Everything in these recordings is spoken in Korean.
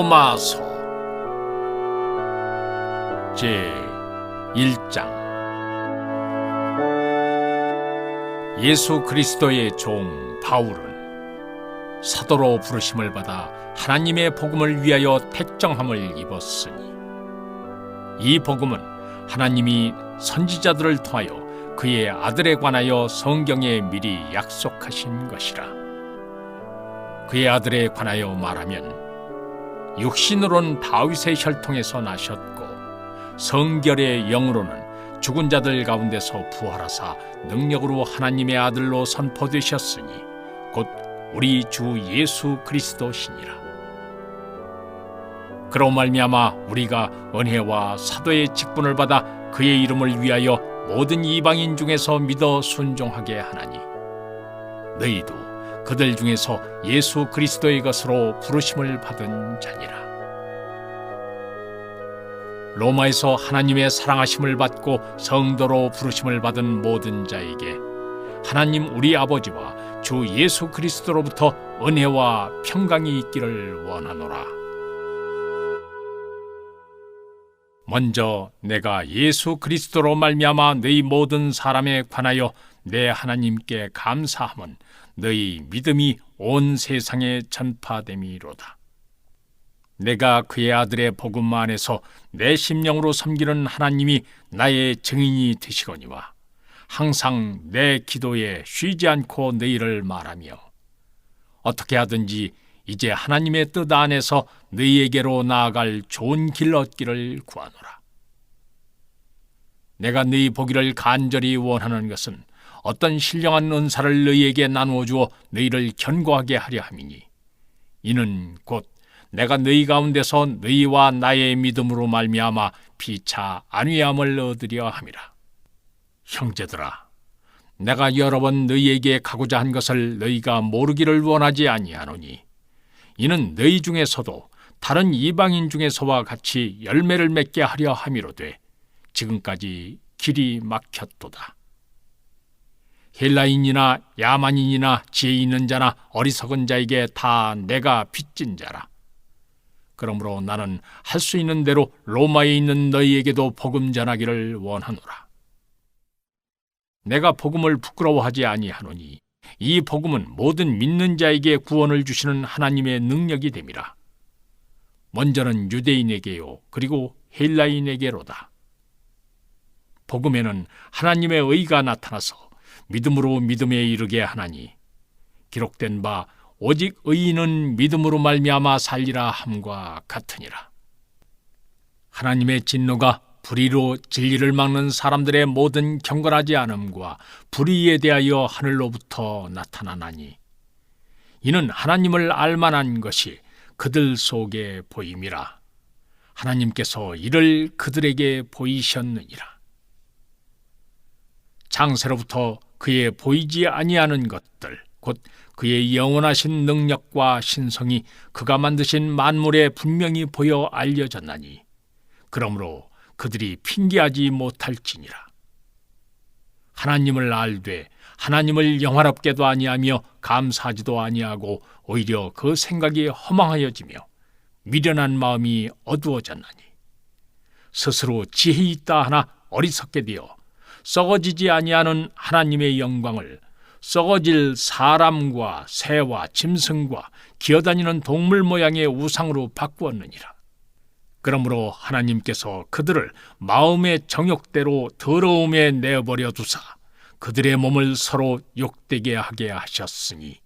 로마서 제1장. 예수 그리스도의 종 바울은 사도로 부르심을 받아 하나님의 복음을 위하여 택정함을 입었으니, 이 복음은 하나님이 선지자들을 통하여 그의 아들에 관하여 성경에 미리 약속하신 것이라. 그의 아들에 관하여 말하면 육신으로는 다윗의 혈통에서 나셨고 성결의 영으로는 죽은 자들 가운데서 부활하사 능력으로 하나님의 아들로 선포되셨으니 곧 우리 주 예수 그리스도시니라. 그로 말미암아 우리가 은혜와 사도의 직분을 받아 그의 이름을 위하여 모든 이방인 중에서 믿어 순종하게 하나니, 너희도 그들 중에서 예수 그리스도의 것으로 부르심을 받은 자니라. 로마에서 하나님의 사랑하심을 받고 성도로 부르심을 받은 모든 자에게 하나님 우리 아버지와 주 예수 그리스도로부터 은혜와 평강이 있기를 원하노라. 먼저 내가 예수 그리스도로 말미암아 너희 모든 사람에 관하여 내 하나님께 감사함은 너희 믿음이 온 세상에 전파됨이로다. 내가 그의 아들의 복음 안에서 내 심령으로 섬기는 하나님이 나의 증인이 되시거니와 항상 내 기도에 쉬지 않고 너희를 말하며 어떻게 하든지 이제 하나님의 뜻 안에서 너희에게로 나아갈 좋은 길 얻기를 구하노라. 내가 너희 보기를 간절히 원하는 것은 어떤 신령한 은사를 너희에게 나누어 주어 너희를 견고하게 하려 함이니, 이는 곧 내가 너희 가운데서 너희와 나의 믿음으로 말미암아 피차 안위함을 얻으려 함이라. 형제들아, 내가 여러 번 너희에게 가고자 한 것을 너희가 모르기를 원하지 아니하노니, 이는 너희 중에서도 다른 이방인 중에서와 같이 열매를 맺게 하려 함이로되 지금까지 길이 막혔도다. 헬라인이나 야만인이나 지혜 있는 자나 어리석은 자에게 다 내가 빚진 자라. 그러므로 나는 할 수 있는 대로 로마에 있는 너희에게도 복음 전하기를 원하노라. 내가 복음을 부끄러워하지 아니하노니 이 복음은 모든 믿는 자에게 구원을 주시는 하나님의 능력이 됨이라. 먼저는 유대인에게요 그리고 헬라인에게로다. 복음에는 하나님의 의가 나타나서 믿음으로 믿음에 이르게 하나니, 기록된 바 오직 의인은 믿음으로 말미암아 살리라 함과 같으니라. 하나님의 진노가 불의로 진리를 막는 사람들의 모든 경건하지 않음과 불의에 대하여 하늘로부터 나타나나니, 이는 하나님을 알만한 것이 그들 속에 보임이라. 하나님께서 이를 그들에게 보이셨느니라. 창세로부터 그의 보이지 아니하는 것들, 곧 그의 영원하신 능력과 신성이 그가 만드신 만물에 분명히 보여 알려졌나니, 그러므로 그들이 핑계하지 못할지니라. 하나님을 알되 하나님을 영화롭게도 아니하며 감사하지도 아니하고 오히려 그 생각이 허망하여지며 미련한 마음이 어두워졌나니, 스스로 지혜 있다 하나 어리석게 되어 썩어지지 아니하는 하나님의 영광을 썩어질 사람과 새와 짐승과 기어다니는 동물 모양의 우상으로 바꾸었느니라. 그러므로 하나님께서 그들을 마음의 정욕대로 더러움에 내버려 두사 그들의 몸을 서로 욕되게 하게 하셨으니,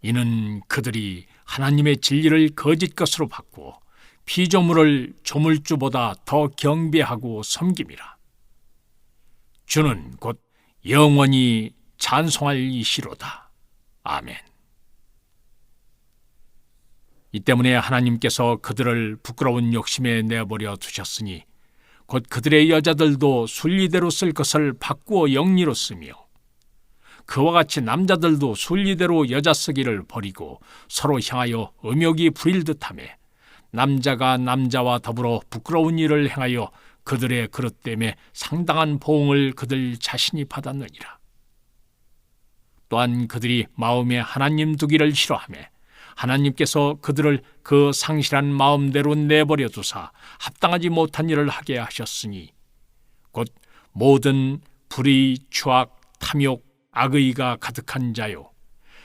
이는 그들이 하나님의 진리를 거짓 것으로 바꾸어 피조물을 조물주보다 더 경배하고 섬김이라. 주는 곧 영원히 찬송할 이시로다. 아멘. 이 때문에 하나님께서 그들을 부끄러운 욕심에 내버려 두셨으니 곧 그들의 여자들도 순리대로 쓸 것을 바꾸어 영리로 쓰며, 그와 같이 남자들도 순리대로 여자 쓰기를 버리고 서로 향하여 음욕이 부릴 듯하며, 남자가 남자와 더불어 부끄러운 일을 행하여 그들의 그릇 때문에 상당한 보응을 그들 자신이 받았느니라. 또한 그들이 마음에 하나님 두기를 싫어하며 하나님께서 그들을 그 상실한 마음대로 내버려 두사 합당하지 못한 일을 하게 하셨으니 곧 모든 불의, 추악, 탐욕, 악의가 가득한 자요,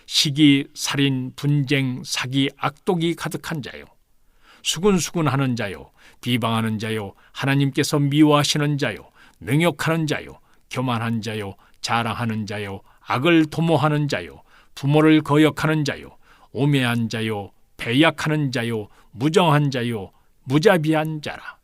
시기, 살인, 분쟁, 사기, 악독이 가득한 자요, 수군수군하는 자요, 비방하는 자요, 하나님께서 미워하시는 자요, 능욕하는 자요, 교만한 자요, 자랑하는 자요, 악을 도모하는 자요, 부모를 거역하는 자요, 오매한 자요, 배약하는 자요, 무정한 자요, 무자비한 자라.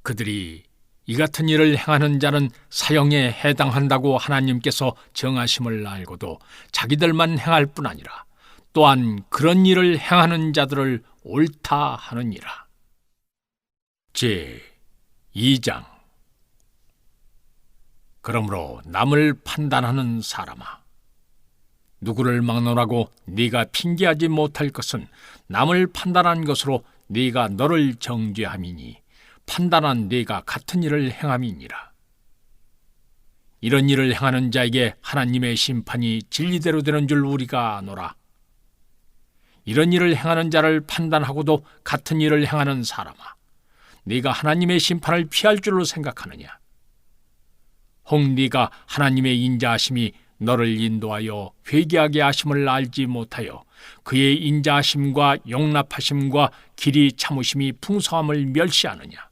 그들이 이 같은 일을 행하는 자는 사형에 해당한다고 하나님께서 정하심을 알고도 자기들만 행할 뿐 아니라 또한 그런 일을 행하는 자들을 옳다 하느니라. 제 2장. 그러므로 남을 판단하는 사람아, 누구를 막론하고 네가 핑계하지 못할 것은 남을 판단한 것으로 네가 너를 정죄함이니 판단한 네가 같은 일을 행함이니라. 이런 일을 행하는 자에게 하나님의 심판이 진리대로 되는 줄 우리가 아노라. 이런 일을 행하는 자를 판단하고도 같은 일을 행하는 사람아, 네가 하나님의 심판을 피할 줄로 생각하느냐? 혹 네가 하나님의 인자하심이 너를 인도하여 회개하게 하심을 알지 못하여 그의 인자하심과 용납하심과 길이 참으심이 풍성함을 멸시하느냐?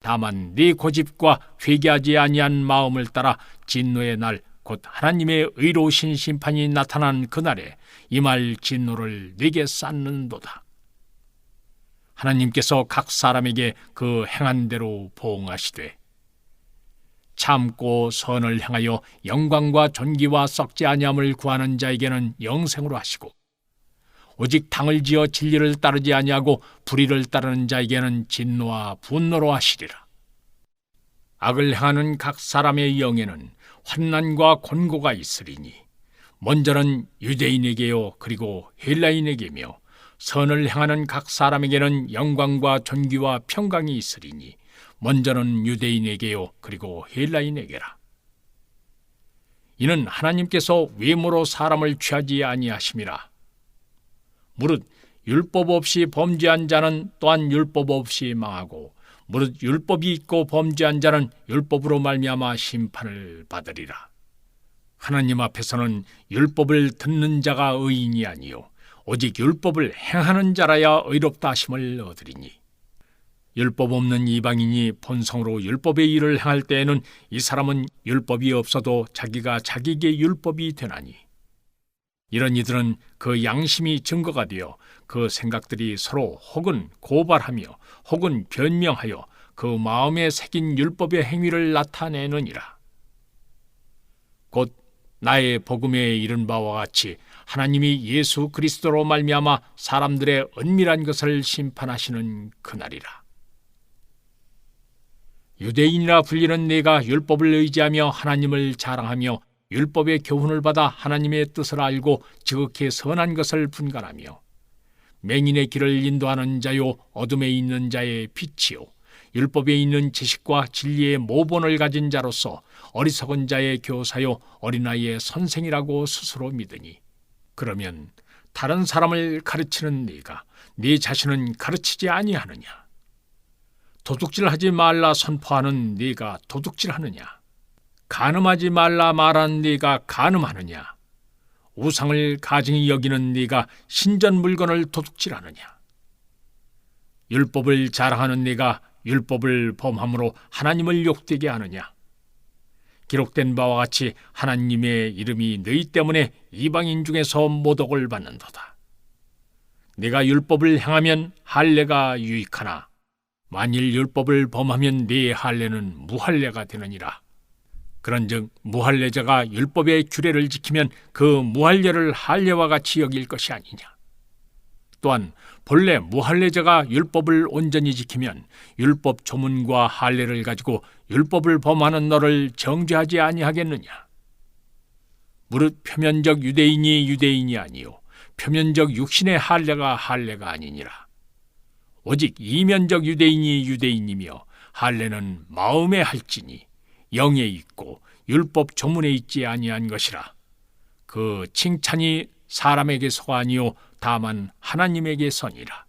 다만 네 고집과 회개하지 아니한 마음을 따라 진노의 날 곧 하나님의 의로우신 심판이 나타난 그날에 임할 진노를 네게 쌓는도다. 하나님께서 각 사람에게 그 행한 대로 보응하시되 참고 선을 행하여 영광과 존귀와 썩지 아니함을 구하는 자에게는 영생으로 하시고 오직 당을 지어 진리를 따르지 아니하고 불의를 따르는 자에게는 진노와 분노로 하시리라. 악을 행하는 각 사람의 영에는 환난과 곤고가 있으리니 먼저는 유대인에게요 그리고 헬라인에게며 선을 행하는 각 사람에게는 영광과 존귀와 평강이 있으리니 먼저는 유대인에게요 그리고 헬라인에게라. 이는 하나님께서 외모로 사람을 취하지 아니하심이라. 무릇 율법 없이 범죄한 자는 또한 율법 없이 망하고 무릇 율법이 있고 범죄한 자는 율법으로 말미암아 심판을 받으리라. 하나님 앞에서는 율법을 듣는 자가 의인이 아니요 오직 율법을 행하는 자라야 의롭다 하심을 얻으리니 율법 없는 이방인이 본성으로 율법의 일을 행할 때에는 이 사람은 율법이 없어도 자기가 자기에게 율법이 되나니 이런 이들은 그 양심이 증거가 되어 그 생각들이 서로 혹은 고발하며 혹은 변명하여 그 마음에 새긴 율법의 행위를 나타내느니라. 곧 나의 복음에 이른 바와 같이 하나님이 예수 그리스도로 말미암아 사람들의 은밀한 것을 심판하시는 그날이라. 유대인이라 불리는 네가 율법을 의지하며 하나님을 자랑하며 율법의 교훈을 받아 하나님의 뜻을 알고 지극히 선한 것을 분간하며 맹인의 길을 인도하는 자요 어둠에 있는 자의 빛이요 율법에 있는 지식과 진리의 모본을 가진 자로서 어리석은 자의 교사요 어린아이의 선생이라고 스스로 믿으니 그러면 다른 사람을 가르치는 네가 네 자신은 가르치지 아니하느냐? 도둑질하지 말라 선포하는 네가 도둑질하느냐? 간음하지 말라 말하는 네가 간음하느냐? 우상을 가증히 여기는 네가 신전 물건을 도둑질하느냐? 율법을 자랑하는 네가 율법을 범함으로 하나님을 욕되게 하느냐? 기록된 바와 같이 하나님의 이름이 너희 때문에 이방인 중에서 모독을 받는도다. 네가 율법을 행하면 할례가 유익하나 만일 율법을 범하면 네 할례는 무할례가 되느니라. 그런즉 무할례자가 율법의 규례를 지키면 그 무할례를 할례와 같이 여길 것이 아니냐. 또한 본래 무할례자가 율법을 온전히 지키면 율법 조문과 할례를 가지고 율법을 범하는 너를 정죄하지 아니하겠느냐. 무릇 표면적 유대인이 유대인이 아니요 표면적 육신의 할례가 할례가 아니니라. 오직 이면적 유대인이 유대인이며 할례는 마음에 할지니 영에 있고 율법 조문에 있지 아니한 것이라. 그 칭찬이 사람에게서가 아니요 다만 하나님에게서니라.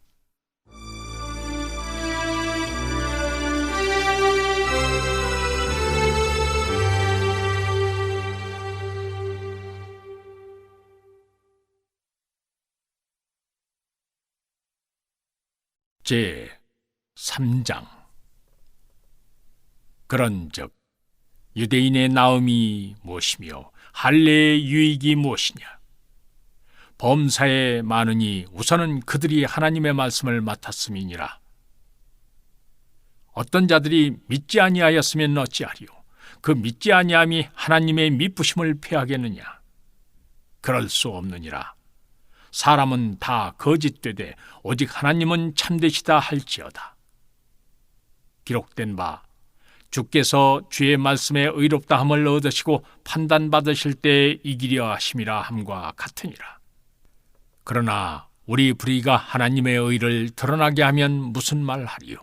제 3장. 그런즉 유대인의 나음이 무엇이며 할례의 유익이 무엇이냐? 범사에 많으니 우선은 그들이 하나님의 말씀을 맡았음이니라. 어떤 자들이 믿지 아니하였으면 어찌하리요? 그 믿지 아니함이 하나님의 미쁘심을 패하겠느냐? 그럴 수 없느니라. 사람은 다 거짓되되 오직 하나님은 참되시다 할지어다. 기록된 바 주께서 주의 말씀에 의롭다함을 얻으시고 판단받으실 때에 이기려 하심이라 함과 같으니라. 그러나 우리 불의가 하나님의 의를 드러나게 하면 무슨 말하리요?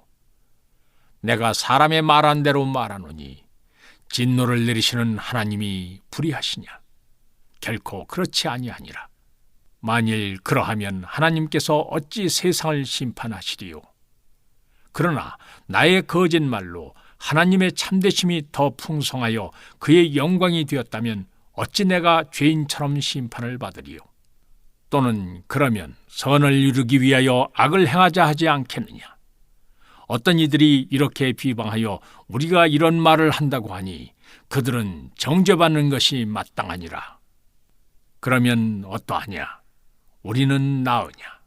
내가 사람의 말한 대로 말하노니 진노를 내리시는 하나님이 불의하시냐? 결코 그렇지 아니하니라. 만일 그러하면 하나님께서 어찌 세상을 심판하시리요? 그러나 나의 거짓말로 하나님의 참되심이 더 풍성하여 그의 영광이 되었다면 어찌 내가 죄인처럼 심판을 받으리요? 또는 그러면 선을 이루기 위하여 악을 행하자 하지 않겠느냐? 어떤 이들이 이렇게 비방하여 우리가 이런 말을 한다고 하니 그들은 정죄받는 것이 마땅하니라. 그러면 어떠하냐? 우리는 나으냐?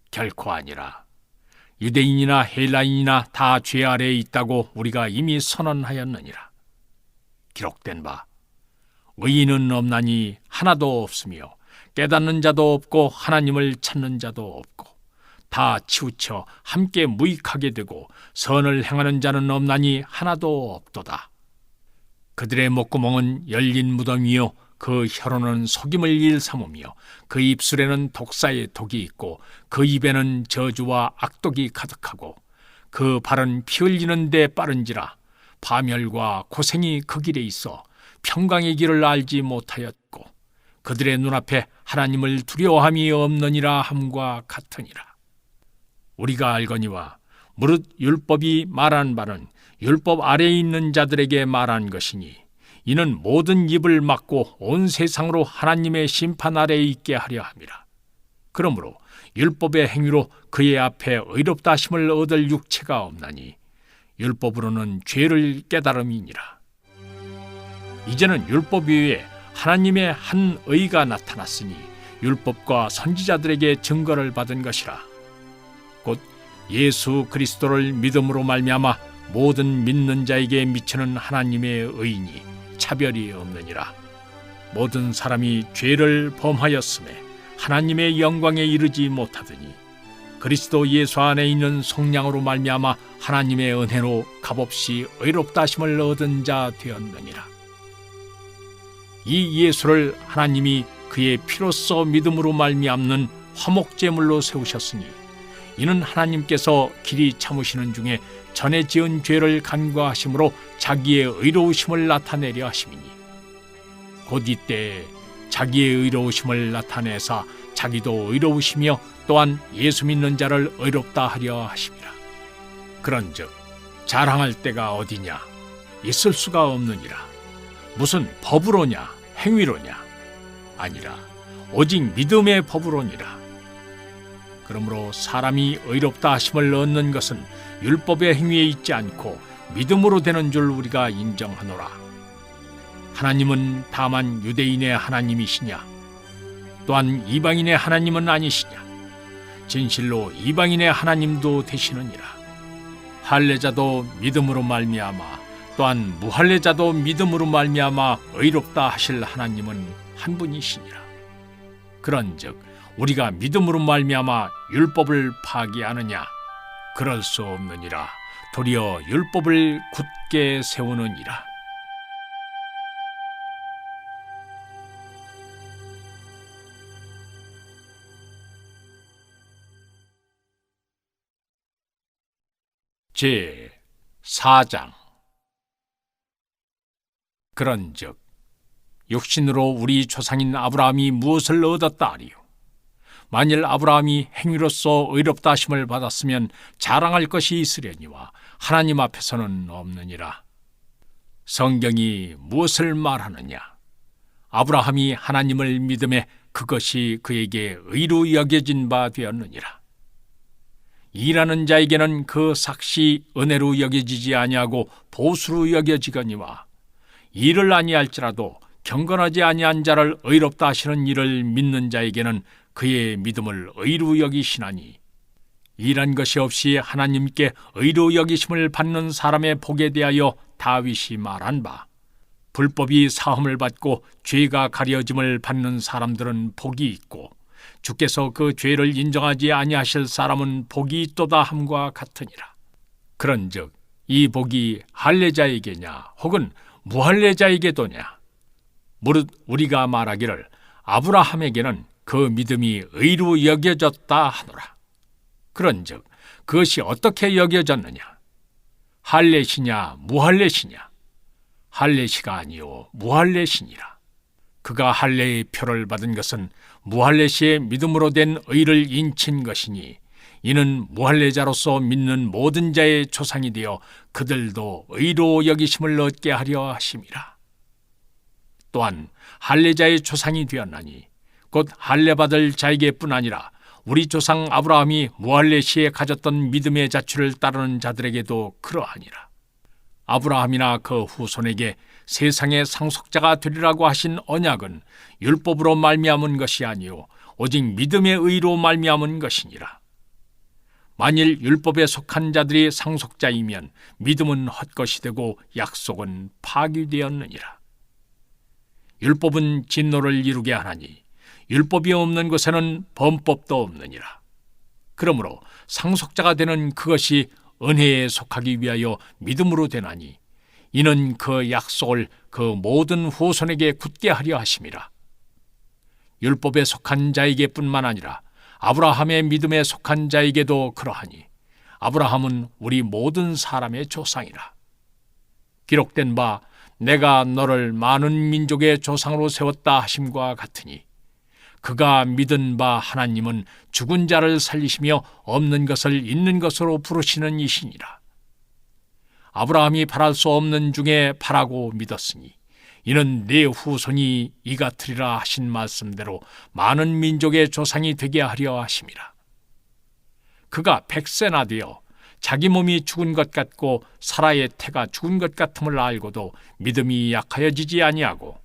결코 아니라. 유대인이나 헬라인이나 다 죄 아래에 있다고 우리가 이미 선언하였느니라. 기록된 바 의인은 없나니 하나도 없으며 깨닫는 자도 없고 하나님을 찾는 자도 없고 다 치우쳐 함께 무익하게 되고 선을 행하는 자는 없나니 하나도 없도다. 그들의 목구멍은 열린 무덤이요 그 혀로는 속임을 일삼으며 그 입술에는 독사의 독이 있고 그 입에는 저주와 악독이 가득하고 그 발은 피 흘리는 데 빠른지라 파멸과 고생이 그 길에 있어 평강의 길을 알지 못하였고 그들의 눈앞에 하나님을 두려워함이 없느니라 함과 같으니라. 우리가 알거니와 무릇 율법이 말한 바는 율법 아래에 있는 자들에게 말한 것이니 이는 모든 입을 막고 온 세상으로 하나님의 심판 아래에 있게 하려 함이라. 그러므로 율법의 행위로 그의 앞에 의롭다 하심을 얻을 육체가 없나니 율법으로는 죄를 깨달음이니라. 이제는 율법 외에 하나님의 한 의가 나타났으니 율법과 선지자들에게 증거를 받은 것이라. 곧 예수 그리스도를 믿음으로 말미암아 모든 믿는 자에게 미치는 하나님의 의인이 차별이 없느니라. 모든 사람이 죄를 범하였음에 하나님의 영광에 이르지 못하더니 그리스도 예수 안에 있는 속량으로 말미암아 하나님의 은혜로 값없이 의롭다 하심을 얻은 자 되었느니라. 이 예수를 하나님이 그의 피로써 믿음으로 말미암는 화목제물로 세우셨으니 이는 하나님께서 길이 참으시는 중에 전에 지은 죄를 간과하심으로 자기의 의로우심을 나타내려 하심이니 곧 이때에 자기의 의로우심을 나타내사 자기도 의로우시며 또한 예수 믿는 자를 의롭다 하려 하심이라. 그런즉 자랑할 때가 어디냐? 있을 수가 없느니라. 무슨 법으로냐? 행위로냐? 아니라 오직 믿음의 법으로니라. 그러므로 사람이 의롭다 하심을 얻는 것은 율법의 행위에 있지 않고 믿음으로 되는 줄 우리가 인정하노라. 하나님은 다만 유대인의 하나님이시냐? 또한 이방인의 하나님은 아니시냐? 진실로 이방인의 하나님도 되시느니라. 할례자도 믿음으로 말미암아 또한 무할례자도 믿음으로 말미암아 의롭다 하실 하나님은 한 분이시니라. 그런즉 우리가 믿음으로 말미암아 율법을 파기하느냐? 그럴 수 없느니라. 도리어 율법을 굳게 세우느니라. 제 4장. 그런즉 육신으로 우리 조상인 아브라함이 무엇을 얻었다 하리요? 만일 아브라함이 행위로서 의롭다 하심을 받았으면 자랑할 것이 있으려니와 하나님 앞에서는 없느니라. 성경이 무엇을 말하느냐? 아브라함이 하나님을 믿음에 그것이 그에게 의로 여겨진 바 되었느니라. 일하는 자에게는 그 삭시 은혜로 여겨지지 아니하고 보수로 여겨지거니와 일을 아니할지라도 경건하지 아니한 자를 의롭다 하시는 이를 믿는 자에게는 그의 믿음을 의로 여기시나니, 일한 것이 없이 하나님께 의로 여기심을 받는 사람의 복에 대하여 다윗이 말한 바, 불법이 사함을 받고 죄가 가려짐을 받는 사람들은 복이 있고 주께서 그 죄를 인정하지 아니하실 사람은 복이 있도다 함과 같으니라. 그런즉 이 복이 할례자에게냐 혹은 무할례자에게도냐? 무릇 우리가 말하기를 아브라함에게는 그 믿음이 의로 여겨졌다 하노라. 그런즉 그것이 어떻게 여겨졌느냐? 할례시냐 무할례시냐? 할례시가 아니요 무할례시니라. 그가 할례의 표를 받은 것은 무할례시의 믿음으로 된 의를 인친 것이니, 이는 무할례자로서 믿는 모든 자의 조상이 되어 그들도 의로 여기심을 얻게 하려 하심이라. 또한 할례자의 조상이 되었나니 곧 할례받을 자에게뿐 아니라 우리 조상 아브라함이 무할례시에 가졌던 믿음의 자취를 따르는 자들에게도 그러하니라. 아브라함이나 그 후손에게 세상의 상속자가 되리라고 하신 언약은 율법으로 말미암은 것이 아니요 오직 믿음의 의로 말미암은 것이니라. 만일 율법에 속한 자들이 상속자이면 믿음은 헛것이 되고 약속은 파기되었느니라. 율법은 진노를 이루게 하나니 율법이 없는 곳에는 범법도 없느니라. 그러므로 상속자가 되는 그것이 은혜에 속하기 위하여 믿음으로 되나니, 이는 그 약속을 그 모든 후손에게 굳게 하려 하심이라. 율법에 속한 자에게뿐만 아니라 아브라함의 믿음에 속한 자에게도 그러하니, 아브라함은 우리 모든 사람의 조상이라. 기록된 바 내가 너를 많은 민족의 조상으로 세웠다 하심과 같으니, 그가 믿은 바 하나님은 죽은 자를 살리시며 없는 것을 있는 것으로 부르시는 이시니라. 아브라함이 바랄 수 없는 중에 바라고 믿었으니 이는 네 후손이 이 같으리라 하신 말씀대로 많은 민족의 조상이 되게 하려 하심이라. 그가 100세나 되어 자기 몸이 죽은 것 같고 사라의 태가 죽은 것 같음을 알고도 믿음이 약하여지지 아니하고,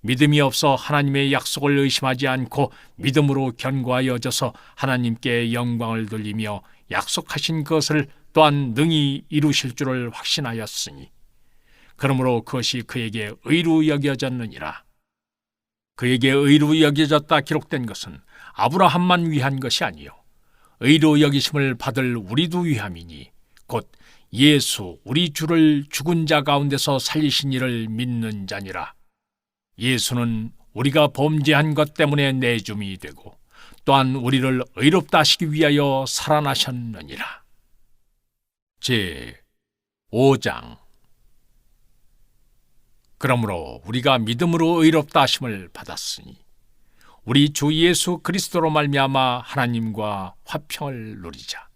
믿음이 없어 하나님의 약속을 의심하지 않고 믿음으로 견고하여져서 하나님께 영광을 돌리며 약속하신 것을 또한 능히 이루실 줄을 확신하였으니, 그러므로 그것이 그에게 의로 여겨졌느니라. 그에게 의로 여겨졌다 기록된 것은 아브라함만 위한 것이 아니요 의로 여기심을 받을 우리도 위함이니, 곧 예수 우리 주를 죽은 자 가운데서 살리신 이를 믿는 자니라. 예수는 우리가 범죄한 것 때문에 내줌이 되고 또한 우리를 의롭다 하시기 위하여 살아나셨느니라. 제 5장. 그러므로 우리가 믿음으로 의롭다 하심을 받았으니 우리 주 예수 그리스도로 말미암아 하나님과 화평을 누리자.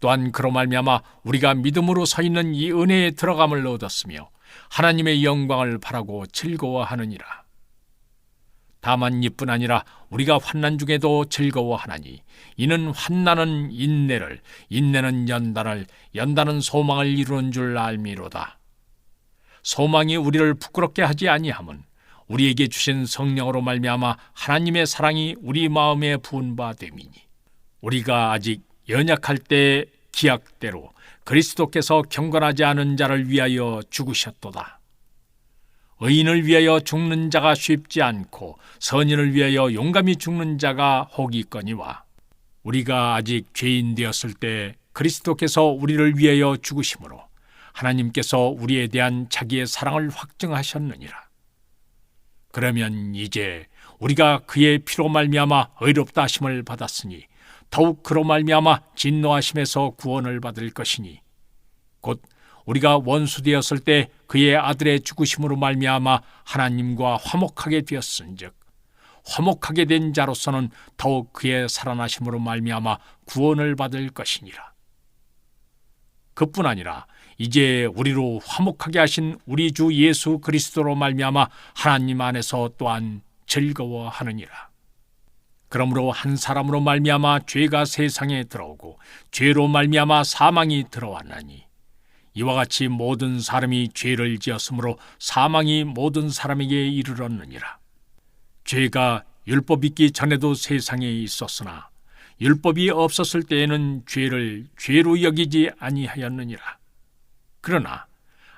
또한 그로 말미암아 우리가 믿음으로 서 있는 이 은혜에 들어감을 얻었으며 하나님의 영광을 바라고 즐거워하느니라. 다만 이뿐 아니라 우리가 환난 중에도 즐거워하나니, 이는 환난은 인내를, 인내는 연단을, 연단은 소망을 이루는 줄 알미로다. 소망이 우리를 부끄럽게 하지 아니함은 우리에게 주신 성령으로 말미암아 하나님의 사랑이 우리 마음에 부은 바 됨이니, 우리가 아직 연약할 때 기약대로 그리스도께서 경건하지 않은 자를 위하여 죽으셨도다. 의인을 위하여 죽는 자가 쉽지 않고 선인을 위하여 용감히 죽는 자가 혹 있거니와, 우리가 아직 죄인 되었을 때 그리스도께서 우리를 위하여 죽으심으로 하나님께서 우리에 대한 자기의 사랑을 확증하셨느니라. 그러면 이제 우리가 그의 피로 말미암아 의롭다 하심을 받았으니 더욱 그로 말미암아 진노하심에서 구원을 받을 것이니, 곧 우리가 원수되었을 때 그의 아들의 죽으심으로 말미암아 하나님과 화목하게 되었은즉 화목하게 된 자로서는 더욱 그의 살아나심으로 말미암아 구원을 받을 것이니라. 그뿐 아니라 이제 우리로 화목하게 하신 우리 주 예수 그리스도로 말미암아 하나님 안에서 또한 즐거워하느니라. 그러므로 한 사람으로 말미암아 죄가 세상에 들어오고 죄로 말미암아 사망이 들어왔나니 이와 같이 모든 사람이 죄를 지었으므로 사망이 모든 사람에게 이르렀느니라. 죄가 율법 있기 전에도 세상에 있었으나 율법이 없었을 때에는 죄를 죄로 여기지 아니하였느니라. 그러나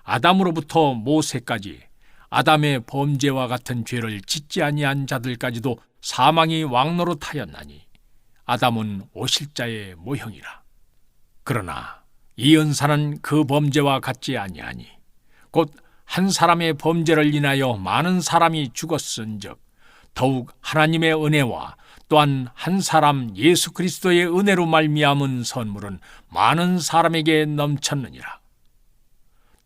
아담으로부터 모세까지 아담의 범죄와 같은 죄를 짓지 아니한 자들까지도 사망이 왕노릇하였나니 아담은 오실자의 모형이라. 그러나 이 은사는 그 범죄와 같지 아니하니 곧 한 사람의 범죄를 인하여 많은 사람이 죽었은즉 더욱 하나님의 은혜와 또한 한 사람 예수 그리스도의 은혜로 말미암은 선물은 많은 사람에게 넘쳤느니라.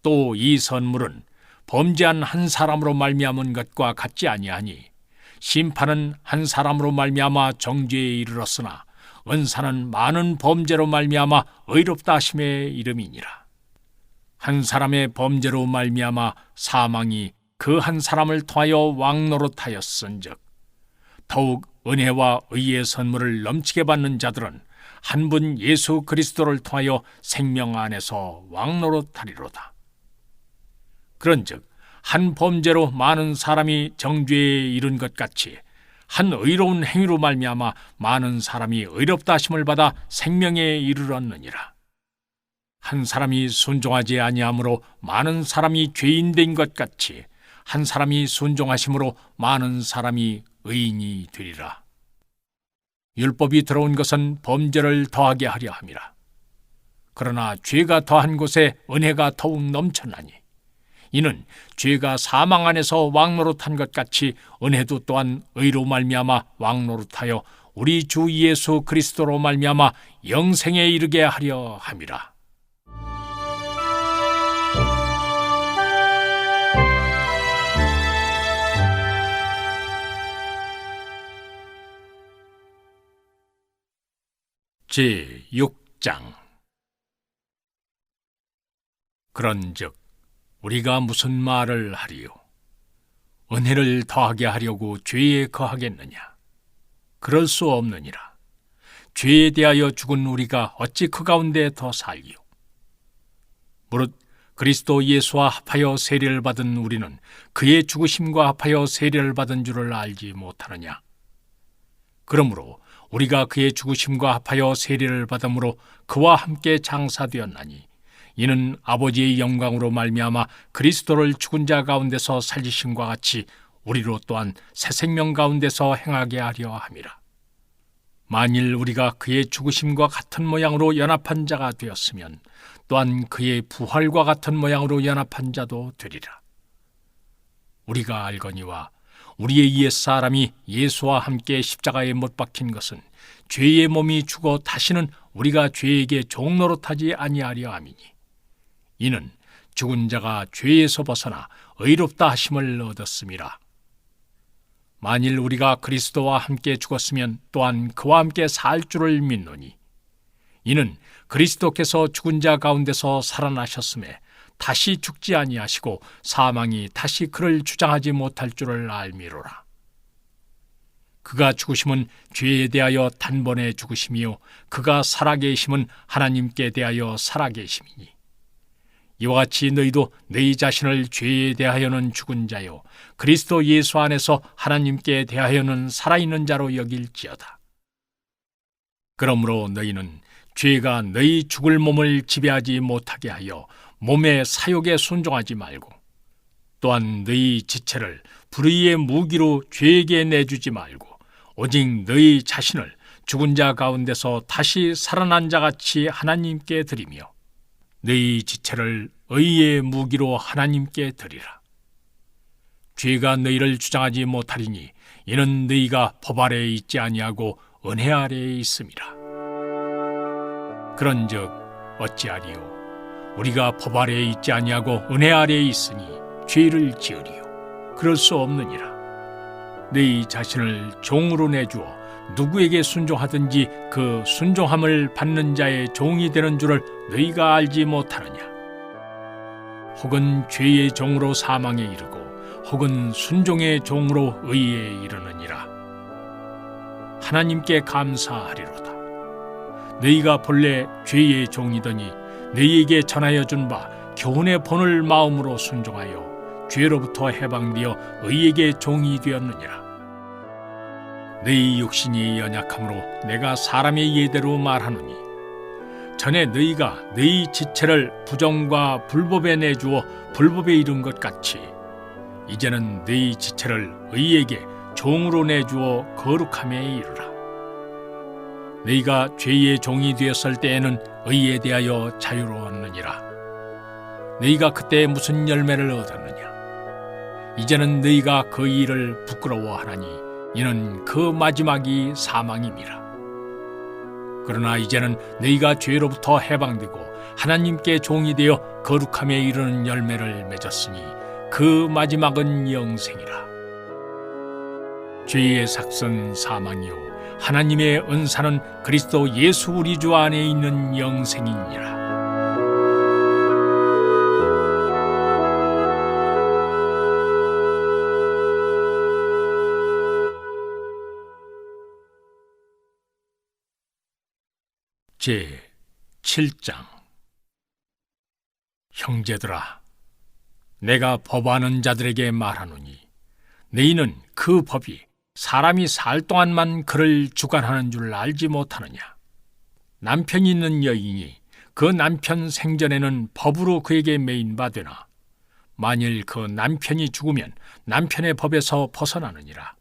또 이 선물은 범죄한 한 사람으로 말미암은 것과 같지 아니하니 심판은 한 사람으로 말미암아 정죄에 이르렀으나 은사는 많은 범죄로 말미암아 의롭다 하심의 이름이니라. 한 사람의 범죄로 말미암아 사망이 그 한 사람을 통하여 왕노릇하였은즉 더욱 은혜와 의의 선물을 넘치게 받는 자들은 한 분 예수 그리스도를 통하여 생명 안에서 왕노릇하리로다. 그런즉 한 범죄로 많은 사람이 정죄에 이른 것 같이 한 의로운 행위로 말미암아 많은 사람이 의롭다 하심을 받아 생명에 이르렀느니라. 한 사람이 순종하지 아니함으로 많은 사람이 죄인 된 것 같이 한 사람이 순종하심으로 많은 사람이 의인이 되리라. 율법이 들어온 것은 범죄를 더하게 하려 함이라. 그러나 죄가 더한 곳에 은혜가 더욱 넘쳐나니 이는 죄가 사망 안에서 왕노릇한 것 같이 은혜도 또한 의로 말미암아 왕노릇하여 우리 주 예수 그리스도로 말미암아 영생에 이르게 하려 함이라. 제6장. 그런즉 우리가 무슨 말을 하리요? 은혜를 더하게 하려고 죄에 거하겠느냐? 그럴 수 없느니라. 죄에 대하여 죽은 우리가 어찌 그 가운데 더 살리요? 무릇 그리스도 예수와 합하여 세례를 받은 우리는 그의 죽으심과 합하여 세례를 받은 줄을 알지 못하느냐? 그러므로 우리가 그의 죽으심과 합하여 세례를 받음으로 그와 함께 장사되었나니 이는 아버지의 영광으로 말미암아 그리스도를 죽은 자 가운데서 살리심과 같이 우리로 또한 새 생명 가운데서 행하게 하려 함이라. 만일 우리가 그의 죽으심과 같은 모양으로 연합한 자가 되었으면 또한 그의 부활과 같은 모양으로 연합한 자도 되리라. 우리가 알거니와 우리의 옛사람이 예수와 함께 십자가에 못 박힌 것은 죄의 몸이 죽어 다시는 우리가 죄에게 종노릇하지 아니하려 함이니 이는 죽은 자가 죄에서 벗어나 의롭다 하심을 얻었음이라. 만일 우리가 그리스도와 함께 죽었으면 또한 그와 함께 살 줄을 믿노니 이는 그리스도께서 죽은 자 가운데서 살아나셨음에 다시 죽지 아니하시고 사망이 다시 그를 주장하지 못할 줄을 알미로라. 그가 죽으심은 죄에 대하여 단번에 죽으심이요 그가 살아계심은 하나님께 대하여 살아계심이니 이와 같이 너희도 너희 자신을 죄에 대하여는 죽은 자요 그리스도 예수 안에서 하나님께 대하여는 살아있는 자로 여길지어다. 그러므로 너희는 죄가 너희 죽을 몸을 지배하지 못하게 하여 몸의 사욕에 순종하지 말고 또한 너희 지체를 불의의 무기로 죄에게 내주지 말고 오직 너희 자신을 죽은 자 가운데서 다시 살아난 자같이 하나님께 드리며 너희 지체를 의의 무기로 하나님께 드리라. 죄가 너희를 주장하지 못하리니 이는 너희가 법 아래에 있지 아니하고 은혜 아래에 있음이라. 그런즉 어찌하리요? 우리가 법 아래에 있지 아니하고 은혜 아래에 있으니 죄를 지으리요. 그럴 수 없느니라. 너희 자신을 종으로 내주어 누구에게 순종하든지 그 순종함을 받는 자의 종이 되는 줄을 너희가 알지 못하느냐? 혹은 죄의 종으로 사망에 이르고 혹은 순종의 종으로 의에 이르느니라. 하나님께 감사하리로다. 너희가 본래 죄의 종이더니 너희에게 전하여 준 바 교훈의 본을 마음으로 순종하여 죄로부터 해방되어 의에게 종이 되었느니라. 너희 육신이 연약함으로 내가 사람의 예대로 말하노니 전에 너희가 너희 지체를 부정과 불법에 내주어 불법에 이른 것 같이 이제는 너희 지체를 의에게 종으로 내주어 거룩함에 이르라. 너희가 죄의 종이 되었을 때에는 의에 대하여 자유로웠느니라. 너희가 그때 무슨 열매를 얻었느냐? 이제는 너희가 그 일을 부끄러워하나니 이는 그 마지막이 사망임이라. 그러나 이제는 너희가 죄로부터 해방되고 하나님께 종이 되어 거룩함에 이르는 열매를 맺었으니 그 마지막은 영생이라. 죄의 삭은 사망이요 하나님의 은사는 그리스도 예수 우리 주 안에 있는 영생이니라. 제 7장. 형제들아, 내가 법하는 자들에게 말하노니 너희는 그 법이 사람이 살 동안만 그를 주관하는 줄 알지 못하느냐? 남편이 있는 여인이 그 남편 생전에는 법으로 그에게 매인 바 되나 만일 그 남편이 죽으면 남편의 법에서 벗어나느니라.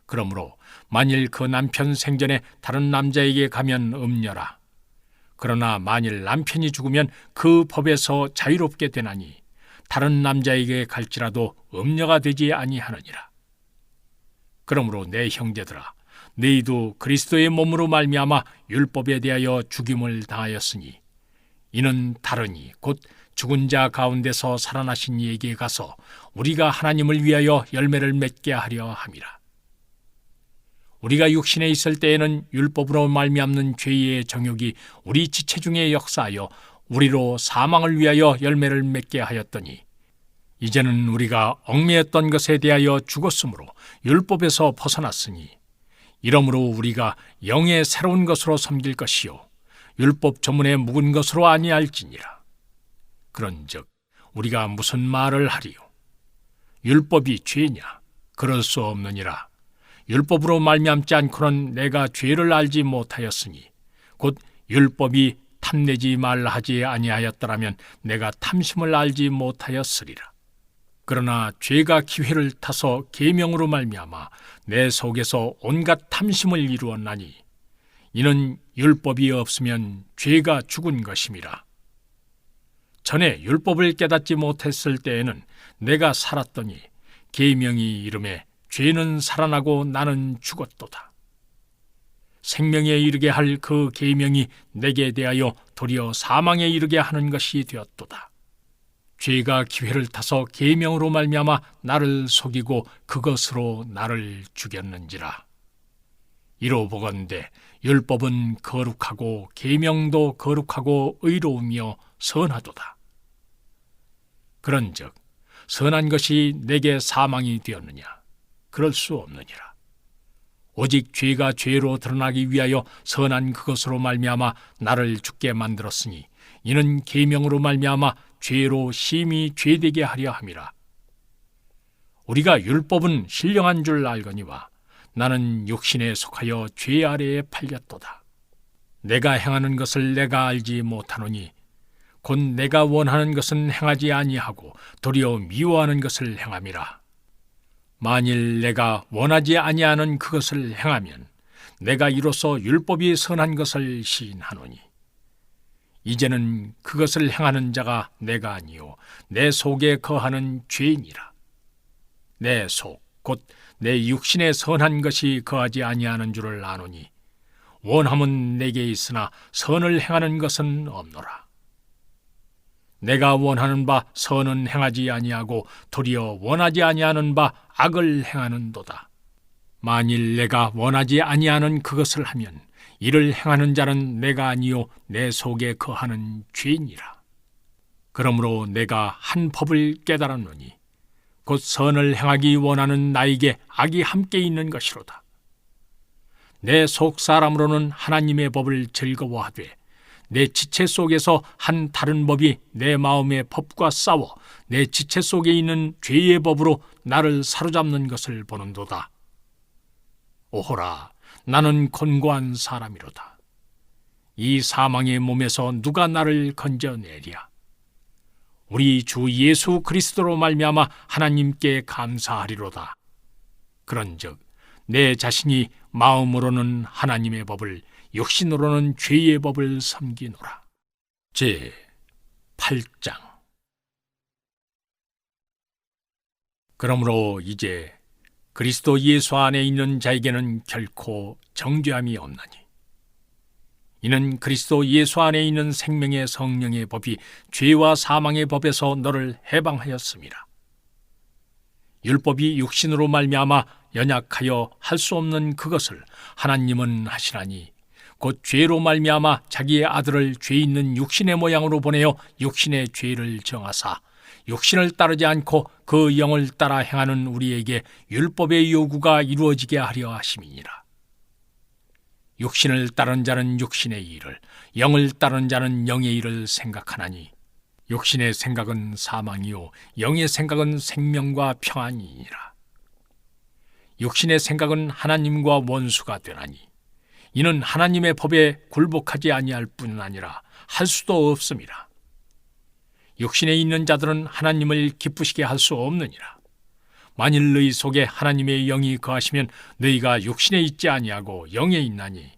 그러므로 만일 그 남편 생전에 다른 남자에게 가면 음녀라. 그러나 만일 남편이 죽으면 그 법에서 자유롭게 되나니 다른 남자에게 갈지라도 음녀가 되지 아니하느니라. 그러므로 내 형제들아, 너희도 그리스도의 몸으로 말미암아 율법에 대하여 죽임을 당하였으니 이는 다르니 곧 죽은 자 가운데서 살아나신 이에게 가서 우리가 하나님을 위하여 열매를 맺게 하려 함이라. 우리가 육신에 있을 때에는 율법으로 말미암는 죄의 정욕이 우리 지체 중에 역사하여 우리로 사망을 위하여 열매를 맺게 하였더니 이제는 우리가 얽매였던 것에 대하여 죽었으므로 율법에서 벗어났으니 이러므로 우리가 영의 새로운 것으로 섬길 것이요 율법 조문에 묵은 것으로 아니할지니라. 그런즉 우리가 무슨 말을 하리요? 율법이 죄냐? 그럴 수 없느니라. 율법으로 말미암지 않고는 내가 죄를 알지 못하였으니 곧 율법이 탐내지 말라 하지 아니하였더라면 내가 탐심을 알지 못하였으리라. 그러나 죄가 기회를 타서 계명으로 말미암아 내 속에서 온갖 탐심을 이루었나니 이는 율법이 없으면 죄가 죽은 것임이라. 전에 율법을 깨닫지 못했을 때에는 내가 살았더니 계명이 이름에 죄는 살아나고 나는 죽었도다. 생명에 이르게 할 그 계명이 내게 대하여 도리어 사망에 이르게 하는 것이 되었도다. 죄가 기회를 타서 계명으로 말미암아 나를 속이고 그것으로 나를 죽였는지라. 이로 보건대 율법은 거룩하고 계명도 거룩하고 의로우며 선하도다. 그런즉 선한 것이 내게 사망이 되었느냐? 그럴 수 없느니라. 오직 죄가 죄로 드러나기 위하여 선한 그것으로 말미암아 나를 죽게 만들었으니 이는 계명으로 말미암아 죄로 심히 죄되게 하려 함이라. 우리가 율법은 신령한 줄 알거니와 나는 육신에 속하여 죄 아래에 팔렸도다. 내가 행하는 것을 내가 알지 못하노니 곧 내가 원하는 것은 행하지 아니하고 도리어 미워하는 것을 행함이라. 만일 내가 원하지 아니하는 그것을 행하면 내가 이로써 율법이 선한 것을 시인하노니 이제는 그것을 행하는 자가 내가 아니요 내 속에 거하는 죄이니라. 내 속 곧 내 육신에 선한 것이 거하지 아니하는 줄을 아노니 원함은 내게 있으나 선을 행하는 것은 없노라. 내가 원하는 바 선은 행하지 아니하고 도리어 원하지 아니하는 바 악을 행하는도다. 만일 내가 원하지 아니하는 그것을 하면 이를 행하는 자는 내가 아니요 내 속에 거하는 죄니라. 그러므로 내가 한 법을 깨달았노니 곧 선을 행하기 원하는 나에게 악이 함께 있는 것이로다. 내 속 사람으로는 하나님의 법을 즐거워하되 내 지체 속에서 한 다른 법이 내 마음의 법과 싸워 내 지체 속에 있는 죄의 법으로 나를 사로잡는 것을 보는도다. 오호라, 나는 곤고한 사람이로다. 이 사망의 몸에서 누가 나를 건져내랴. 우리 주 예수 그리스도로 말미암아 하나님께 감사하리로다. 그런즉 내 자신이 마음으로는 하나님의 법을, 육신으로는 죄의 법을 섬기노라. 제 8장. 그러므로 이제 그리스도 예수 안에 있는 자에게는 결코 정죄함이 없나니, 이는 그리스도 예수 안에 있는 생명의 성령의 법이 죄와 사망의 법에서 너를 해방하였음이라. 율법이 육신으로 말미암아 연약하여 할 수 없는 그것을 하나님은 하시나니, 곧 죄로 말미암아 자기의 아들을 죄 있는 육신의 모양으로 보내어 육신의 죄를 정하사 육신을 따르지 않고 그 영을 따라 행하는 우리에게 율법의 요구가 이루어지게 하려 하심이니라. 육신을 따른 자는 육신의 일을, 영을 따른 자는 영의 일을 생각하나니 육신의 생각은 사망이요 영의 생각은 생명과 평안이니라. 육신의 생각은 하나님과 원수가 되나니 이는 하나님의 법에 굴복하지 아니할 뿐 아니라 할 수도 없음이라. 육신에 있는 자들은 하나님을 기쁘시게 할 수 없느니라. 만일 너희 속에 하나님의 영이 거하시면 너희가 육신에 있지 아니하고 영에 있나니,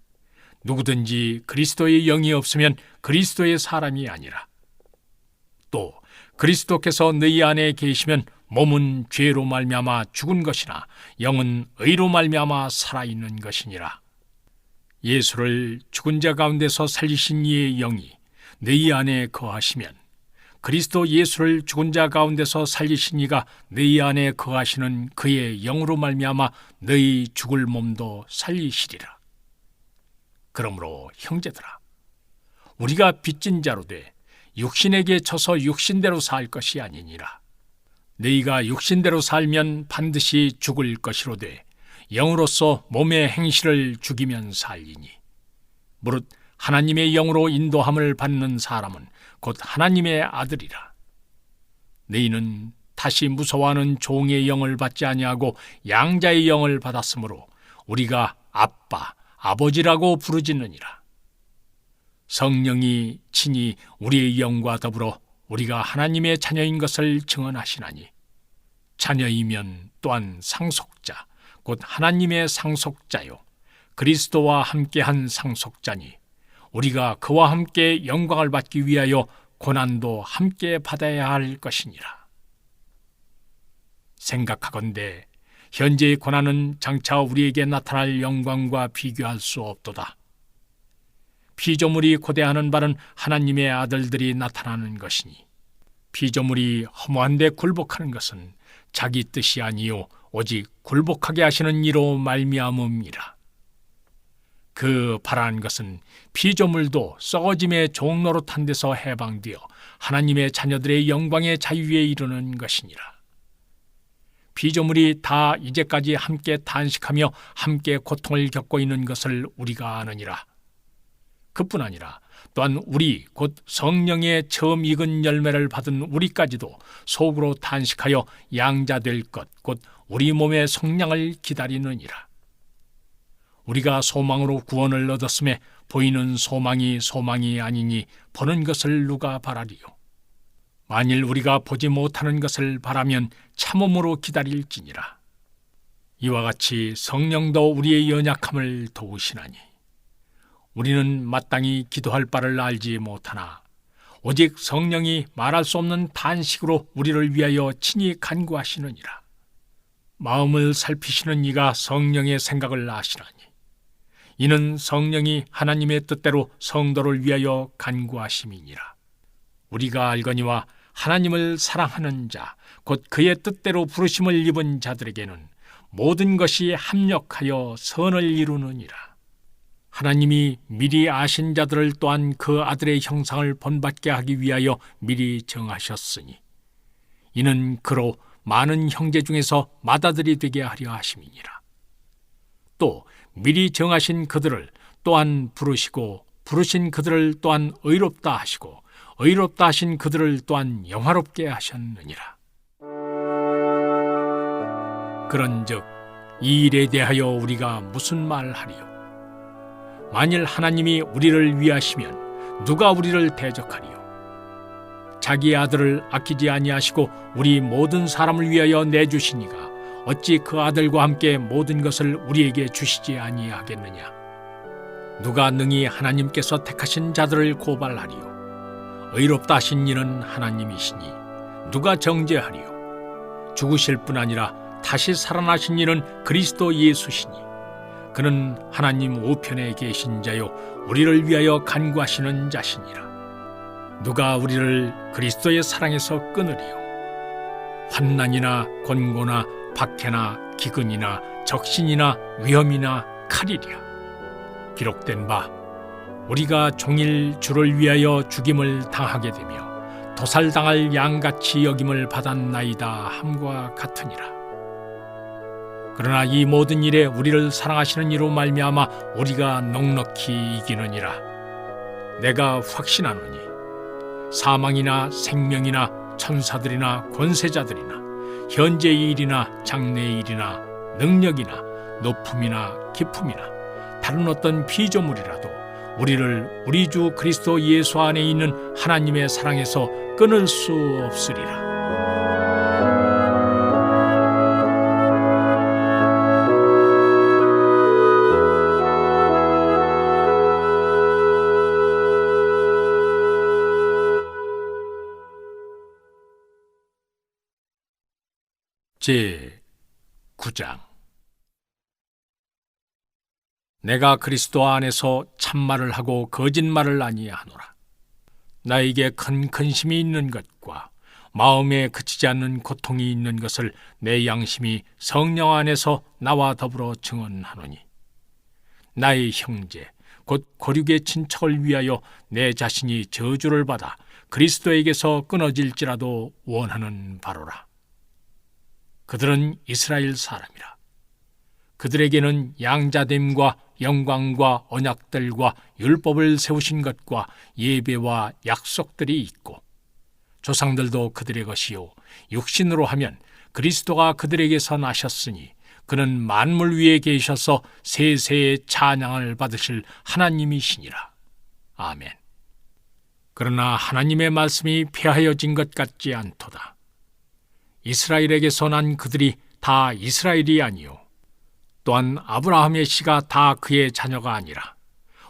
누구든지 그리스도의 영이 없으면 그리스도의 사람이 아니라. 또 그리스도께서 너희 안에 계시면 몸은 죄로 말미암아 죽은 것이나 영은 의로 말미암아 살아있는 것이니라. 예수를 죽은 자 가운데서 살리신 이의 영이 너희 안에 거하시면 그리스도 예수를 죽은 자 가운데서 살리신 이가 너희 안에 거하시는 그의 영으로 말미암아 너희 죽을 몸도 살리시리라. 그러므로 형제들아, 우리가 빚진 자로 돼 육신에게 져서 육신대로 살 것이 아니니라. 너희가 육신대로 살면 반드시 죽을 것이로되 영으로서 몸의 행실을 죽이면 살리니, 무릇 하나님의 영으로 인도함을 받는 사람은 곧 하나님의 아들이라. 너희는 다시 무서워하는 종의 영을 받지 아니하고 양자의 영을 받았으므로 우리가 아빠, 아버지라고 부르짖느니라. 성령이 친히 우리의 영과 더불어 우리가 하나님의 자녀인 것을 증언하시나니, 자녀이면 또한 상속자, 곧 하나님의 상속자요 그리스도와 함께한 상속자니, 우리가 그와 함께 영광을 받기 위하여 고난도 함께 받아야 할 것이니라. 생각하건대 현재의 고난은 장차 우리에게 나타날 영광과 비교할 수 없도다. 피조물이 고대하는 바는 하나님의 아들들이 나타나는 것이니, 피조물이 허무한 데 굴복하는 것은 자기 뜻이 아니요 오직 굴복하게 하시는 이로 말미암음이라. 그 바라는 것은 피조물도 썩어짐의 종노릇한 데서 해방되어 하나님의 자녀들의 영광의 자유에 이르는 것이니라. 피조물이 다 이제까지 함께 탄식하며 함께 고통을 겪고 있는 것을 우리가 아느니라. 그뿐 아니라 또한 우리 곧 성령의 처음 익은 열매를 받은 우리까지도 속으로 탄식하여 양자될 것 곧 우리 몸의 성량을 기다리느니라. 우리가 소망으로 구원을 얻었음에 보이는 소망이 소망이 아니니 보는 것을 누가 바라리요. 만일 우리가 보지 못하는 것을 바라면 참음으로 기다릴지니라. 이와 같이 성령도 우리의 연약함을 도우시나니, 우리는 마땅히 기도할 바를 알지 못하나 오직 성령이 말할 수 없는 탄식으로 우리를 위하여 친히 간구하시느니라. 마음을 살피시는 이가 성령의 생각을 아시나니, 이는 성령이 하나님의 뜻대로 성도를 위하여 간구하심이니라. 우리가 알거니와 하나님을 사랑하는 자, 곧 그의 뜻대로 부르심을 입은 자들에게는 모든 것이 합력하여 선을 이루느니라. 하나님이 미리 아신 자들을 또한 그 아들의 형상을 본받게 하기 위하여 미리 정하셨으니 이는 그로 많은 형제 중에서 맏아들이 되게 하려 하심이니라. 또 미리 정하신 그들을 또한 부르시고 부르신 그들을 또한 의롭다 하시고 의롭다 하신 그들을 또한 영화롭게 하셨느니라. 그런즉 이 일에 대하여 우리가 무슨 말하리요? 만일 하나님이 우리를 위하시면 누가 우리를 대적하리요? 자기 아들을 아끼지 아니하시고 우리 모든 사람을 위하여 내주시니가 어찌 그 아들과 함께 모든 것을 우리에게 주시지 아니하겠느냐? 누가 능히 하나님께서 택하신 자들을 고발하리요? 의롭다 하신 이는 하나님이시니 누가 정죄하리요? 죽으실 뿐 아니라 다시 살아나신 이는 그리스도 예수시니 그는 하나님 우편에 계신 자요 우리를 위하여 간구하시는 자시니라. 누가 우리를 그리스도의 사랑에서 끊으리요? 환난이나 곤고나 박해나 기근이나 적신이나 위험이나 칼이랴. 기록된 바 우리가 종일 주를 위하여 죽임을 당하게 되며 도살당할 양같이 여김을 받았나이다 함과 같으니라. 그러나 이 모든 일에 우리를 사랑하시는 이로 말미암아 우리가 넉넉히 이기느니라. 내가 확신하노니 사망이나 생명이나 천사들이나 권세자들이나 현재의 일이나 장래의 일이나 능력이나 높음이나 깊음이나 다른 어떤 피조물이라도 우리를 우리 주 그리스도 예수 안에 있는 하나님의 사랑에서 끊을 수 없으리라. 제 9장. 내가 그리스도 안에서 참말을 하고 거짓말을 아니하노라. 나에게 큰 근심이 있는 것과 마음에 그치지 않는 고통이 있는 것을 내 양심이 성령 안에서 나와 더불어 증언하노니 나의 형제 곧 고륙의 친척을 위하여 내 자신이 저주를 받아 그리스도에게서 끊어질지라도 원하는 바로라. 그들은 이스라엘 사람이라. 그들에게는 양자됨과 영광과 언약들과 율법을 세우신 것과 예배와 약속들이 있고 조상들도 그들의 것이요 육신으로 하면 그리스도가 그들에게서 나셨으니 그는 만물 위에 계셔서 세세의 찬양을 받으실 하나님이시니라. 아멘. 그러나 하나님의 말씀이 폐하여진 것 같지 않도다. 이스라엘에게서 난 그들이 다 이스라엘이 아니요 또한 아브라함의 씨가 다 그의 자녀가 아니라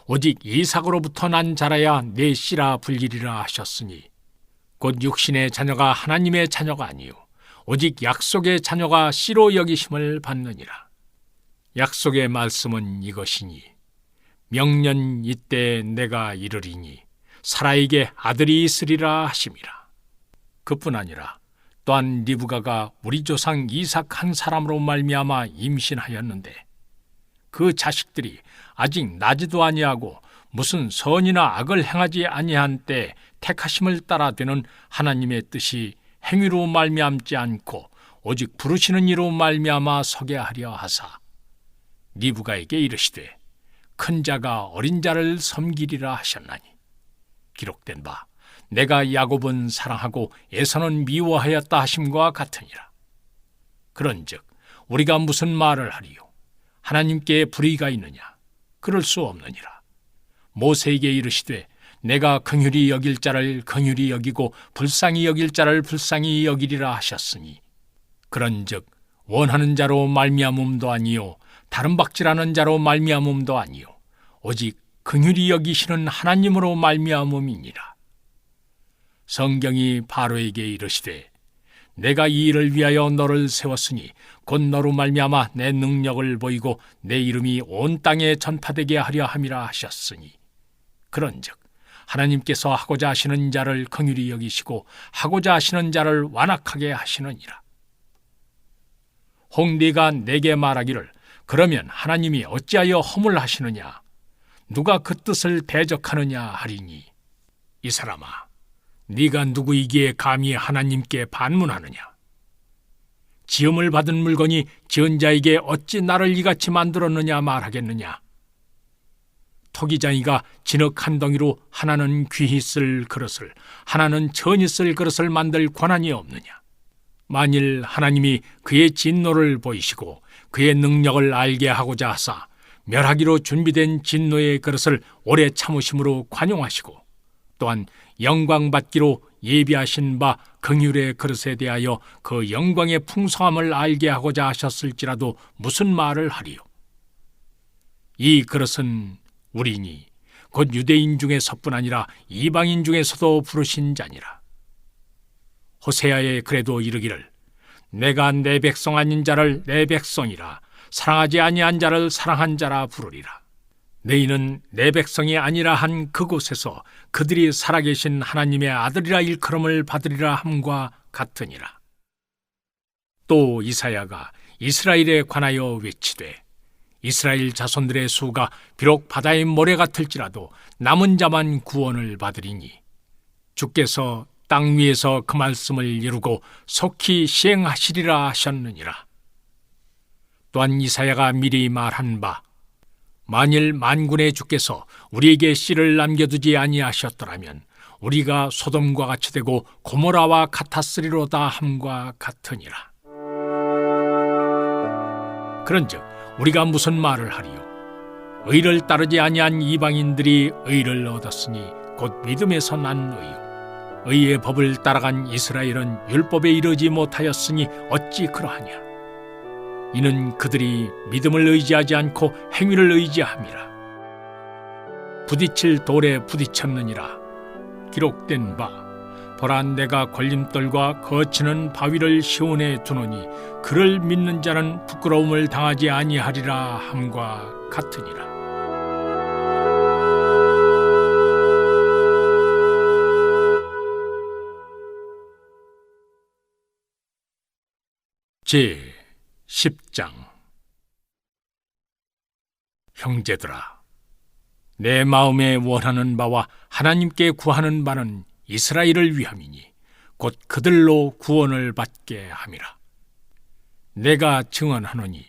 오직 이삭으로부터 난 자라야 내 씨라 불리리라 하셨으니 곧 육신의 자녀가 하나님의 자녀가 아니요 오직 약속의 자녀가 씨로 여기심을 받느니라. 약속의 말씀은 이것이니 명년 이때 내가 이르리니 사라에게 아들이 있으리라 하심이라. 그뿐 아니라 또한 리브가가 우리 조상 이삭 한 사람으로 말미암아 임신하였는데 그 자식들이 아직 나지도 아니하고 무슨 선이나 악을 행하지 아니한 때 택하심을 따라 되는 하나님의 뜻이 행위로 말미암지 않고 오직 부르시는 이로 말미암아 서게 하려 하사 리브가에게 이르시되 큰 자가 어린 자를 섬기리라 하셨나니 기록된 바 내가 야곱은 사랑하고 에서는 미워하였다 하심과 같으니라. 그런즉 우리가 무슨 말을 하리요? 하나님께 불의가 있느냐? 그럴 수 없느니라. 모세에게 이르시되 내가 긍휼히 여길 자를 긍휼히 여기고 불쌍히 여길 자를 불쌍히 여기리라 하셨으니 그런즉 원하는 자로 말미암음도 아니요 다른 박질하는 자로 말미암음도 아니요 오직 긍휼히 여기시는 하나님으로 말미암음이니라. 성경이 바로에게 이르시되 내가 이 일을 위하여 너를 세웠으니 곧 너로 말미암아 내 능력을 보이고 내 이름이 온 땅에 전파되게 하려 함이라 하셨으니 그런즉 하나님께서 하고자 하시는 자를 긍휼히 여기시고 하고자 하시는 자를 완악하게 하시느니라. 혹 네가 내게 말하기를 그러면 하나님이 어찌하여 허물하시느냐, 누가 그 뜻을 대적하느냐 하리니, 이 사람아, 네가 누구이기에 감히 하나님께 반문하느냐? 지음을 받은 물건이 지은 자에게 어찌 나를 이같이 만들었느냐 말하겠느냐? 토기장이가 진흙 한 덩이로 하나는 귀히 쓸 그릇을, 하나는 천히 쓸 그릇을 만들 권한이 없느냐? 만일 하나님이 그의 진노를 보이시고 그의 능력을 알게 하고자 하사 멸하기로 준비된 진노의 그릇을 오래 참으심으로 관용하시고 또한 영광받기로 예비하신 바 긍휼의 그릇에 대하여 그 영광의 풍성함을 알게 하고자 하셨을지라도 무슨 말을 하리요? 이 그릇은 우리니 곧 유대인 중에서뿐 아니라 이방인 중에서도 부르신 자니라. 호세아의 글에도 이르기를 내가 내 백성 아닌 자를 내 백성이라, 사랑하지 아니한 자를 사랑한 자라 부르리라. 너희는 내 백성이 아니라 한 그곳에서 그들이 살아계신 하나님의 아들이라 일컬음을 받으리라 함과 같으니라. 또 이사야가 이스라엘에 관하여 외치되 이스라엘 자손들의 수가 비록 바다의 모래 같을지라도 남은 자만 구원을 받으리니 주께서 땅 위에서 그 말씀을 이루고 속히 시행하시리라 하셨느니라. 또한 이사야가 미리 말한 바 만일 만군의 주께서 우리에게 씨를 남겨두지 아니하셨더라면 우리가 소돔과 같이 되고 고모라와 같았으리로다 함과 같으니라. 그런즉 우리가 무슨 말을 하리요? 의를 따르지 아니한 이방인들이 의를 얻었으니 곧 믿음에서 난 의요. 의의 법을 따라간 이스라엘은 율법에 이르지 못하였으니 어찌 그러하냐? 이는 그들이 믿음을 의지하지 않고 행위를 의지함이라. 부딪힐 돌에 부딪혔느니라. 기록된 바 보라 내가 걸림돌과 거치는 바위를 시온에 두노니 그를 믿는 자는 부끄러움을 당하지 아니하리라 함과 같으니라. 제 10장. 형제들아, 내 마음에 원하는 바와 하나님께 구하는 바는 이스라엘을 위함이니 곧 그들로 구원을 받게 함이라. 내가 증언하노니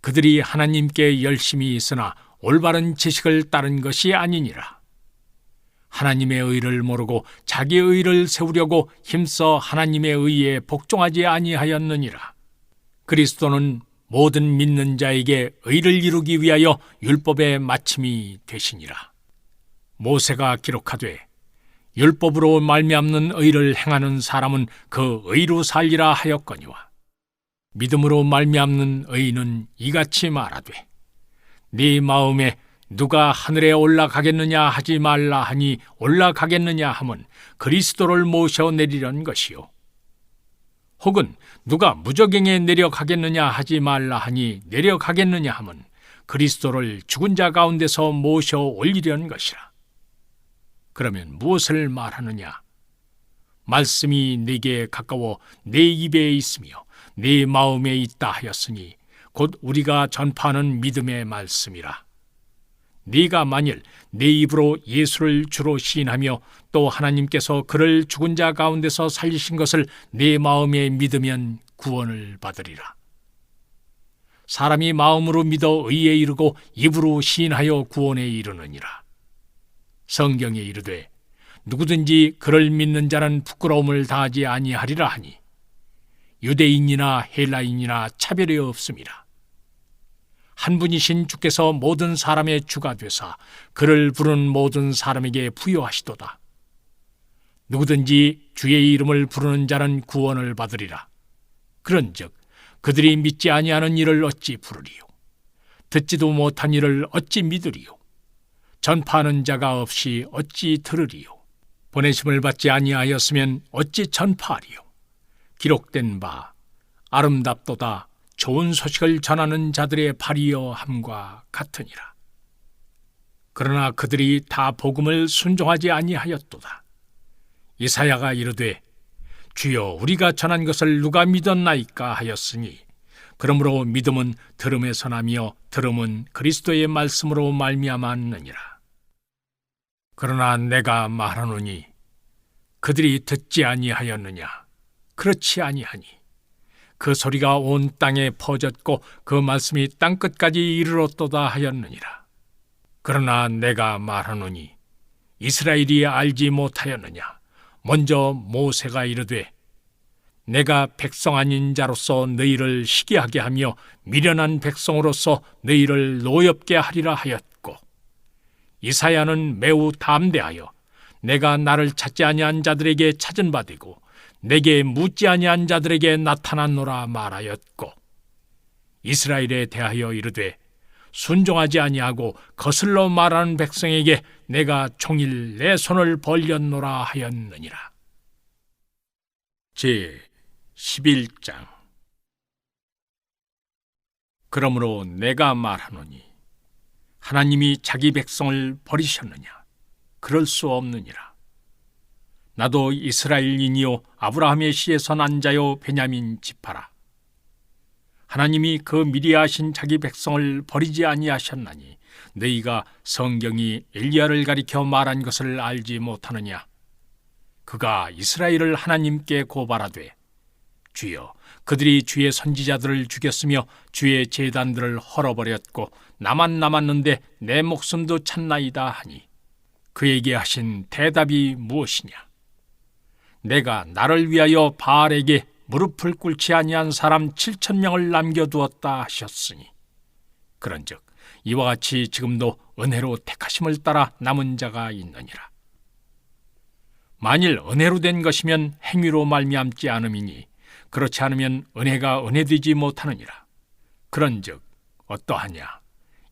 그들이 하나님께 열심히 있으나 올바른 지식을 따른 것이 아니니라. 하나님의 의를 모르고 자기의 의를 세우려고 힘써 하나님의 의에 복종하지 아니하였느니라. 그리스도는 모든 믿는 자에게 의를 이루기 위하여 율법의 마침이 되시니라. 모세가 기록하되 율법으로 말미암는 의를 행하는 사람은 그 의로 살리라 하였거니와 믿음으로 말미암는 의는 이같이 말하되 네 마음에 누가 하늘에 올라가겠느냐 하지 말라 하니 올라가겠느냐 함은 그리스도를 모셔 내리려는 것이요. 혹은 누가 무저갱에 내려가겠느냐 하지 말라 하니 내려가겠느냐 함은 그리스도를 죽은 자 가운데서 모셔 올리려는 것이라. 그러면 무엇을 말하느냐? 말씀이 네게 가까워 네 입에 있으며 네 마음에 있다 하였으니 곧 우리가 전파하는 믿음의 말씀이라. 네가 만일 네 입으로 예수를 주로 시인하며 또 하나님께서 그를 죽은 자 가운데서 살리신 것을 네 마음에 믿으면 구원을 받으리라. 사람이 마음으로 믿어 의에 이르고 입으로 시인하여 구원에 이르느니라. 성경에 이르되 누구든지 그를 믿는 자는 부끄러움을 당하지 아니하리라 하니 유대인이나 헬라인이나 차별이 없음이라. 한 분이신 주께서 모든 사람의 주가 되사 그를 부르는 모든 사람에게 부여하시도다. 누구든지 주의 이름을 부르는 자는 구원을 받으리라. 그런즉 그들이 믿지 아니하는 이를 어찌 부르리요? 듣지도 못한 이를 어찌 믿으리요? 전파하는 자가 없이 어찌 들으리요? 보내심을 받지 아니하였으면 어찌 전파하리요? 기록된 바 아름답도다 좋은 소식을 전하는 자들의 발이여 함과 같으니라. 그러나 그들이 다 복음을 순종하지 아니하였도다. 이사야가 이르되 주여 우리가 전한 것을 누가 믿었나이까 하였으니 그러므로 믿음은 들음에서 나며 들음은 그리스도의 말씀으로 말미암았느니라. 그러나 내가 말하노니 그들이 듣지 아니하였느냐? 그렇지 아니하니 그 소리가 온 땅에 퍼졌고 그 말씀이 땅끝까지 이르렀도다 하였느니라. 그러나 내가 말하노니 이스라엘이 알지 못하였느냐? 먼저 모세가 이르되 내가 백성 아닌 자로서 너희를 시기하게 하며 미련한 백성으로서 너희를 노엽게 하리라 하였고, 이사야는 매우 담대하여 내가 나를 찾지 아니한 자들에게 찾은 바 되고 내게 묻지 아니한 자들에게 나타났노라 말하였고, 이스라엘에 대하여 이르되 순종하지 아니하고 거슬러 말하는 백성에게 내가 종일 내 손을 벌렸노라 하였느니라. 제 11장. 그러므로 내가 말하노니 하나님이 자기 백성을 버리셨느냐? 그럴 수 없느니라. 나도 이스라엘인이요 아브라함의 씨에서 난 자요 베냐민 지파라. 하나님이 그 미리 하신 자기 백성을 버리지 아니하셨나니 너희가 성경이 엘리야를 가리켜 말한 것을 알지 못하느냐? 그가 이스라엘을 하나님께 고발하되 주여 그들이 주의 선지자들을 죽였으며 주의 제단들을 헐어버렸고 나만 남았는데 내 목숨도 찾나이다 하니 그에게 하신 대답이 무엇이냐? 내가 나를 위하여 바알에게 무릎을 꿇지 아니한 사람 7,000명을 남겨두었다 하셨으니 그런즉 이와 같이 지금도 은혜로 택하심을 따라 남은 자가 있느니라. 만일 은혜로 된 것이면 행위로 말미암지 않음이니 그렇지 않으면 은혜가 은혜되지 못하느니라. 그런즉 어떠하냐?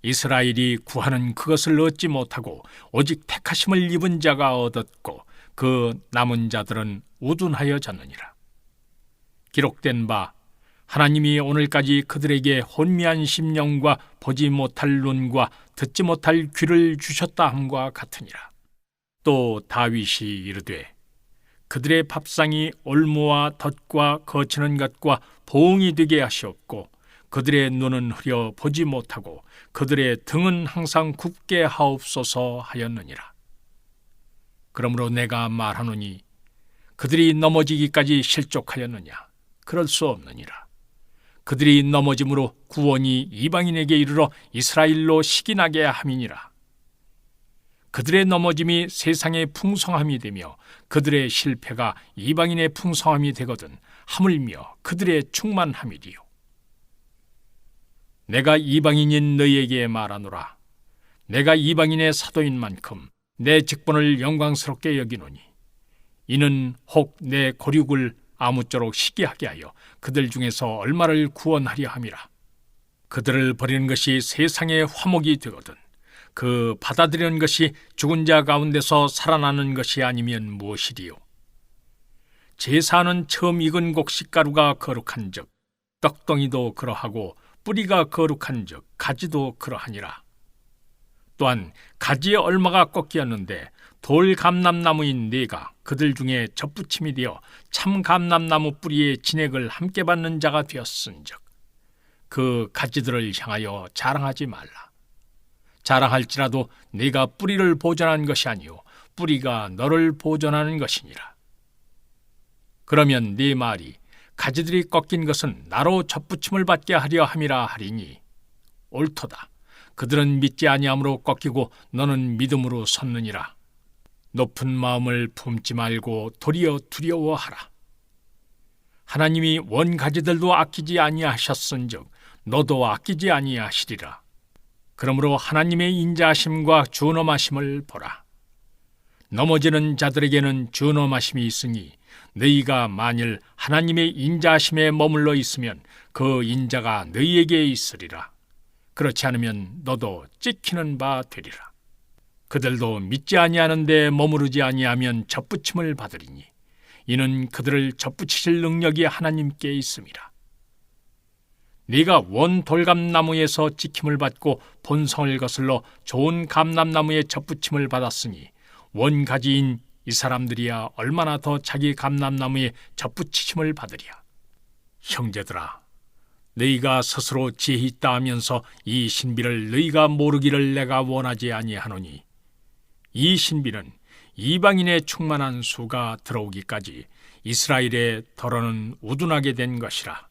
이스라엘이 구하는 그것을 얻지 못하고 오직 택하심을 입은 자가 얻었고 그 남은 자들은 우둔하여졌느니라. 기록된 바 하나님이 오늘까지 그들에게 혼미한 심령과 보지 못할 눈과 듣지 못할 귀를 주셨다 함과 같으니라. 또 다윗이 이르되 그들의 밥상이 올무와 덫과 거치는 것과 보응이 되게 하시옵고 그들의 눈은 흐려 보지 못하고 그들의 등은 항상 굽게 하옵소서 하였느니라. 그러므로 내가 말하노니 그들이 넘어지기까지 실족하였느냐? 그럴 수 없느니라. 그들이 넘어짐으로 구원이 이방인에게 이르러 이스라엘로 시기나게 함이니라. 그들의 넘어짐이 세상의 풍성함이 되며 그들의 실패가 이방인의 풍성함이 되거든 하물며 그들의 충만함이리요. 내가 이방인인 너희에게 말하노라. 내가 이방인의 사도인 만큼 내 직분을 영광스럽게 여기노니 이는 혹 내 고륙을 아무쪼록 시기하게 하여 그들 중에서 얼마를 구원하려 함이라. 그들을 버리는 것이 세상의 화목이 되거든 그 받아들이는 것이 죽은 자 가운데서 살아나는 것이 아니면 무엇이리요? 제사는 처음 익은 곡식가루가 거룩한 즉 떡덩이도 그러하고 뿌리가 거룩한 즉 가지도 그러하니라. 또한 가지의 얼마가 꺾이었는데 돌 감람나무인 네가 그들 중에 접붙임이 되어 참 감람나무 뿌리의 진액을 함께 받는 자가 되었은즉 그 가지들을 향하여 자랑하지 말라. 자랑할지라도 네가 뿌리를 보존한 것이 아니요 뿌리가 너를 보존하는 것이니라. 그러면 네 말이 가지들이 꺾인 것은 나로 접붙임을 받게 하려 함이라 하리니 옳도다. 그들은 믿지 아니함으로 꺾이고 너는 믿음으로 섰느니라. 높은 마음을 품지 말고 도리어 두려워하라. 하나님이 원 가지들도 아끼지 아니하셨은즉 너도 아끼지 아니하시리라. 그러므로 하나님의 인자하심과 준엄하심을 보라. 넘어지는 자들에게는 준엄하심이 있으니 너희가 만일 하나님의 인자하심에 머물러 있으면 그 인자가 너희에게 있으리라. 그렇지 않으면 너도 찍히는 바 되리라. 그들도 믿지 아니하는데 머무르지 아니하면 접붙임을 받으리니 이는 그들을 접붙이실 능력이 하나님께 있음이라. 네가 원 돌감나무에서 지킴을 받고 본성을 거슬러 좋은 감람나무에 접붙임을 받았으니 원가지인 이 사람들이야 얼마나 더 자기 감람나무에 접붙이심을 받으랴. 형제들아, 너희가 스스로 지혜 있다 하면서 이 신비를 너희가 모르기를 내가 원하지 아니하노니, 이 신비는 이방인의 충만한 수가 들어오기까지 이스라엘의 덜어는 우둔하게 된 것이라.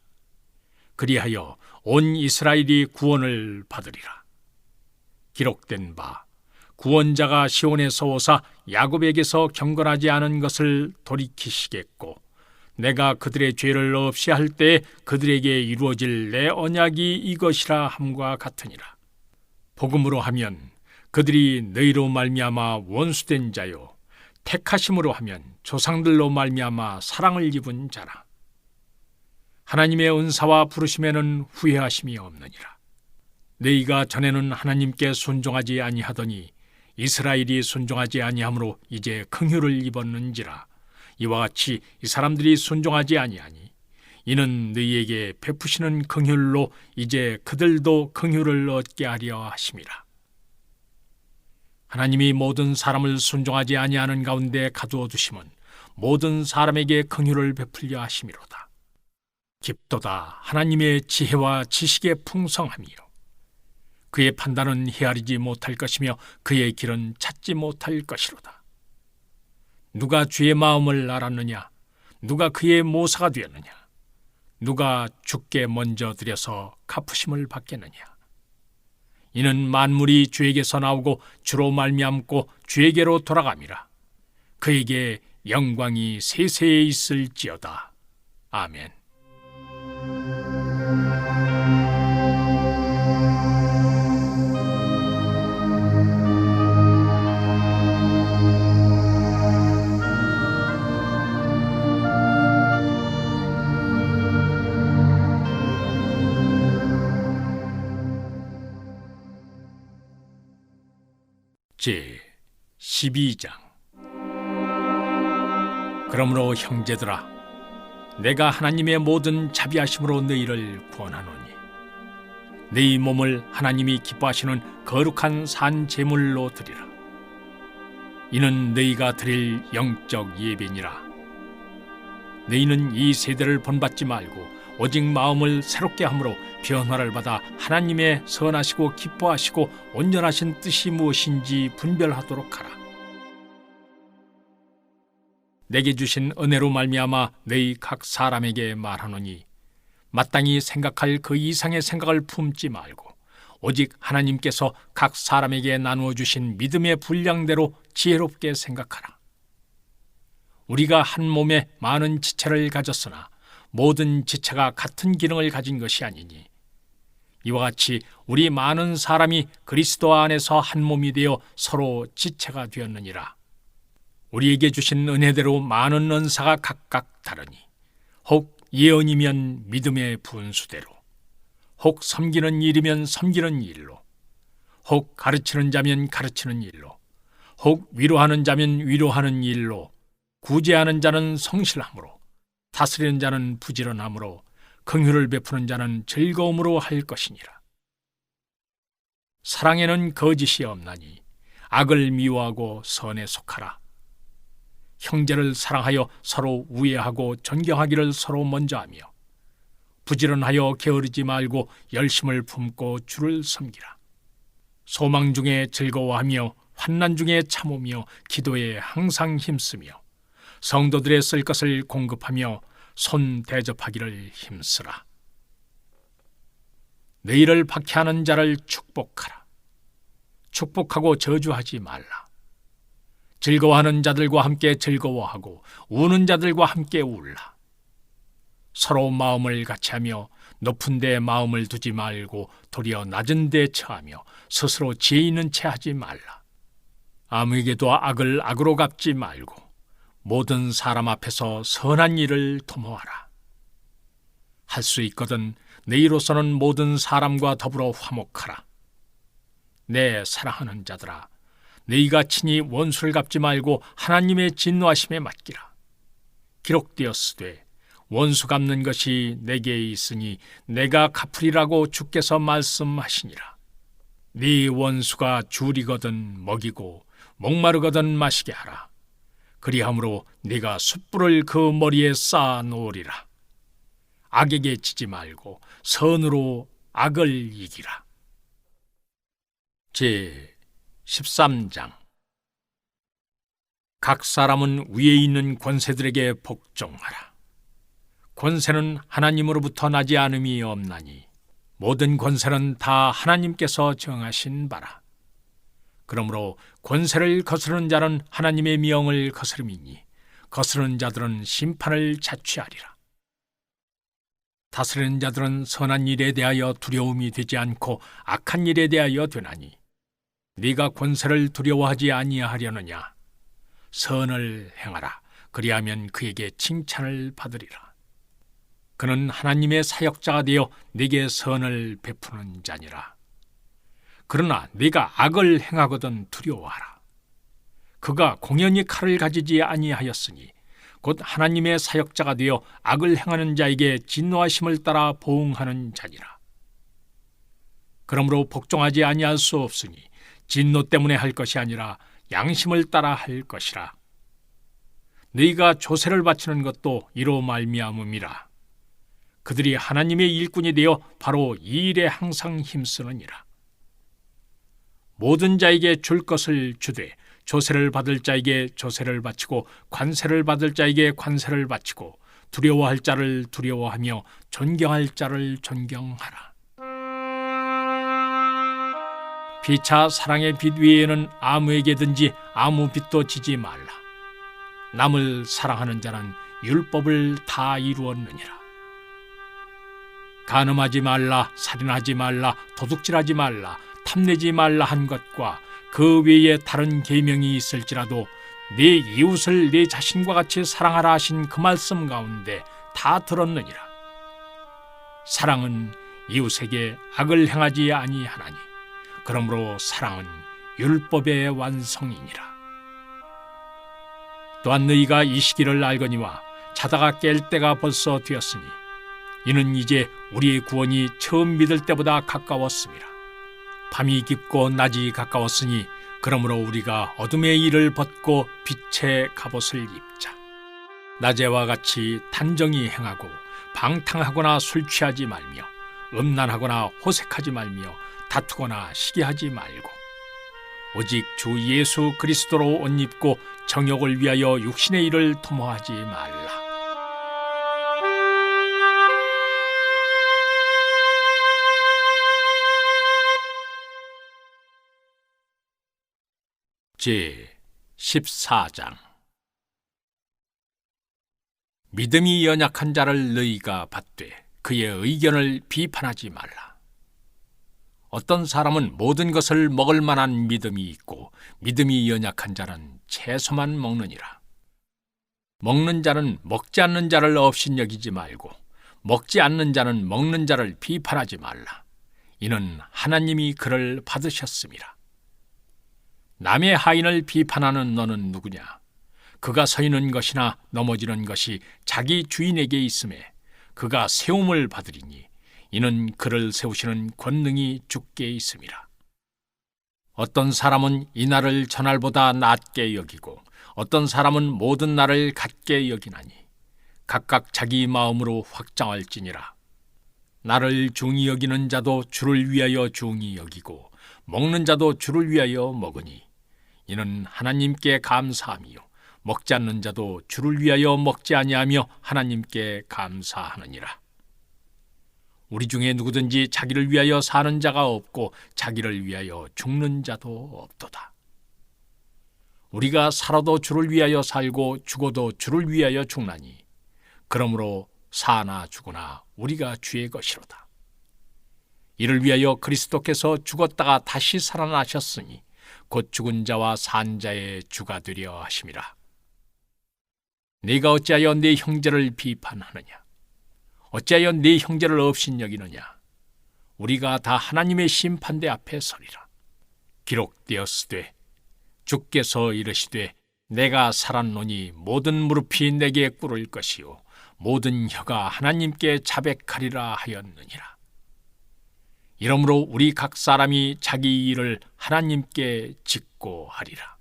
그리하여 온 이스라엘이 구원을 받으리라. 기록된 바 구원자가 시온에서 오사 야곱에게서 경건하지 않은 것을 돌이키시겠고, 내가 그들의 죄를 없이 할 때 그들에게 이루어질 내 언약이 이것이라 함과 같으니라. 복음으로 하면 그들이 너희로 말미암아 원수된 자요, 택하심으로 하면 조상들로 말미암아 사랑을 입은 자라. 하나님의 은사와 부르심에는 후회하심이 없느니라. 너희가 전에는 하나님께 순종하지 아니하더니 이스라엘이 순종하지 아니하므로 이제 긍휼을 입었는지라. 이와 같이 이 사람들이 순종하지 아니하니 이는 너희에게 베푸시는 긍휼로 이제 그들도 긍휼을 얻게 하려 하심이라. 하나님이 모든 사람을 순종하지 아니하는 가운데 가두어 두심은 모든 사람에게 긍휼을 베풀려 하심이로다. 깊도다 하나님의 지혜와 지식의 풍성함이요, 그의 판단은 헤아리지 못할 것이며 그의 길은 찾지 못할 것이로다. 누가 주의 마음을 알았느냐? 누가 그의 모사가 되었느냐? 누가 주께 먼저 드려서 갚으심을 받겠느냐? 이는 만물이 주에게서 나오고 주로 말미암고 주에게로 돌아감이라. 그에게 영광이 세세에 있을지어다. 아멘. 제 12장. 그러므로 형제들아, 내가 하나님의 모든 자비하심으로 너희를 구원하노니 너희 몸을 하나님이 기뻐하시는 거룩한 산 제물로 드리라. 이는 너희가 드릴 영적 예배니라. 너희는 이 세대를 본받지 말고 오직 마음을 새롭게 함으로 변화를 받아 하나님의 선하시고 기뻐하시고 온전하신 뜻이 무엇인지 분별하도록 하라. 내게 주신 은혜로 말미암아 너희 각 사람에게 말하노니, 마땅히 생각할 그 이상의 생각을 품지 말고 오직 하나님께서 각 사람에게 나누어 주신 믿음의 분량대로 지혜롭게 생각하라. 우리가 한 몸에 많은 지체를 가졌으나 모든 지체가 같은 기능을 가진 것이 아니니, 이와 같이 우리 많은 사람이 그리스도 안에서 한 몸이 되어 서로 지체가 되었느니라. 우리에게 주신 은혜대로 많은 은사가 각각 다르니, 혹 예언이면 믿음의 분수대로, 혹 섬기는 일이면 섬기는 일로, 혹 가르치는 자면 가르치는 일로, 혹 위로하는 자면 위로하는 일로, 구제하는 자는 성실함으로, 다스리는 자는 부지런함으로, 긍휼을 베푸는 자는 즐거움으로 할 것이니라. 사랑에는 거짓이 없나니 악을 미워하고 선에 속하라. 형제를 사랑하여 서로 우애하고 존경하기를 서로 먼저 하며, 부지런하여 게으르지 말고 열심을 품고 주를 섬기라. 소망 중에 즐거워하며 환난 중에 참으며 기도에 항상 힘쓰며 성도들의 쓸 것을 공급하며 손 대접하기를 힘쓰라. 너희를 박해하는 자를 축복하라. 축복하고 저주하지 말라. 즐거워하는 자들과 함께 즐거워하고 우는 자들과 함께 울라. 서로 마음을 같이하며 높은 데 마음을 두지 말고 도리어 낮은 데 처하며 스스로 지혜 있는 채 하지 말라. 아무에게도 악을 악으로 갚지 말고 모든 사람 앞에서 선한 일을 도모하라. 할 수 있거든 너희로서는 모든 사람과 더불어 화목하라. 내 사랑하는 자들아, 너희가 친히 원수를 갚지 말고 하나님의 진노하심에 맡기라. 기록되었으되 원수 갚는 것이 내게 있으니 내가 갚으리라고 주께서 말씀하시니라. 네 원수가 줄이거든 먹이고 목마르거든 마시게 하라. 그리함으로 네가 숯불을 그 머리에 쌓아 놓으리라. 악에게 지지 말고 선으로 악을 이기라. 제 13장. 각 사람은 위에 있는 권세들에게 복종하라. 권세는 하나님으로부터 나지 않음이 없나니 모든 권세는 다 하나님께서 정하신 바라. 그러므로 권세를 거스르는 자는 하나님의 명을 거스름이니 거스르는 자들은 심판을 자취하리라. 다스리는 자들은 선한 일에 대하여 두려움이 되지 않고 악한 일에 대하여 되나니 네가 권세를 두려워하지 아니하려느냐. 선을 행하라. 그리하면 그에게 칭찬을 받으리라. 그는 하나님의 사역자가 되어 네게 선을 베푸는 자니라. 그러나 네가 악을 행하거든 두려워하라. 그가 공연히 칼을 가지지 아니하였으니 곧 하나님의 사역자가 되어 악을 행하는 자에게 진노하심을 따라 보응하는 자니라. 그러므로 복종하지 아니할 수 없으니 진노 때문에 할 것이 아니라 양심을 따라 할 것이라. 너희가 조세를 바치는 것도 이로 말미암음이라. 그들이 하나님의 일꾼이 되어 바로 이 일에 항상 힘쓰느니라. 모든 자에게 줄 것을 주되 조세를 받을 자에게 조세를 바치고 관세를 받을 자에게 관세를 바치고 두려워할 자를 두려워하며 존경할 자를 존경하라. 피차 사랑의 빛 위에는 아무에게든지 아무 빛도 지지 말라. 남을 사랑하는 자는 율법을 다 이루었느니라. 간음하지 말라, 살인하지 말라, 도둑질하지 말라, 탐내지 말라 한 것과 그 외에 다른 계명이 있을지라도 네 이웃을 네 자신과 같이 사랑하라 하신 그 말씀 가운데 다 들었느니라. 사랑은 이웃에게 악을 행하지 아니하나니 그러므로 사랑은 율법의 완성이니라. 또한 너희가 이 시기를 알거니와 자다가 깰 때가 벌써 되었으니 이는 이제 우리의 구원이 처음 믿을 때보다 가까웠음이라. 밤이 깊고 낮이 가까웠으니 그러므로 우리가 어둠의 일을 벗고 빛의 갑옷을 입자. 낮에와 같이 단정히 행하고 방탕하거나 술 취하지 말며 음란하거나 호색하지 말며 다투거나 시기하지 말고 오직 주 예수 그리스도로 옷 입고 정욕을 위하여 육신의 일을 도모하지 말라. 제 14장. 믿음이 연약한 자를 너희가 받되 그의 의견을 비판하지 말라. 어떤 사람은 모든 것을 먹을 만한 믿음이 있고 믿음이 연약한 자는 채소만 먹느니라. 먹는 자는 먹지 않는 자를 업신여기지 말고 먹지 않는 자는 먹는 자를 비판하지 말라. 이는 하나님이 그를 받으셨음이라. 남의 하인을 비판하는 너는 누구냐? 그가 서 있는 것이나 넘어지는 것이 자기 주인에게 있음에 그가 세움을 받으리니 이는 그를 세우시는 권능이 주께 있음이라. 어떤 사람은 이 날을 저날보다 낮게 여기고 어떤 사람은 모든 날을 같게 여기나니 각각 자기 마음으로 확정할지니라. 나를 중히 여기는 자도 주를 위하여 중히 여기고 먹는 자도 주를 위하여 먹으니 이는 하나님께 감사하며 먹지 않는 자도 주를 위하여 먹지 아니하며 하나님께 감사하느니라. 우리 중에 누구든지 자기를 위하여 사는 자가 없고 자기를 위하여 죽는 자도 없도다. 우리가 살아도 주를 위하여 살고 죽어도 주를 위하여 죽나니 그러므로 사나 죽으나 우리가 주의 것이로다. 이를 위하여 그리스도께서 죽었다가 다시 살아나셨으니 곧 죽은 자와 산 자의 주가 되려 하심이라. 네가 어찌하여 네 형제를 비판하느냐? 어찌하여 네 형제를 업신여기느냐? 우리가 다 하나님의 심판대 앞에 서리라. 기록되었으되 주께서 이르시되 내가 살았노니 모든 무릎이 내게 꿇을 것이요 모든 혀가 하나님께 자백하리라 하였느니라. 이러므로 우리 각 사람이 자기 일을 하나님께 짓고 하리라.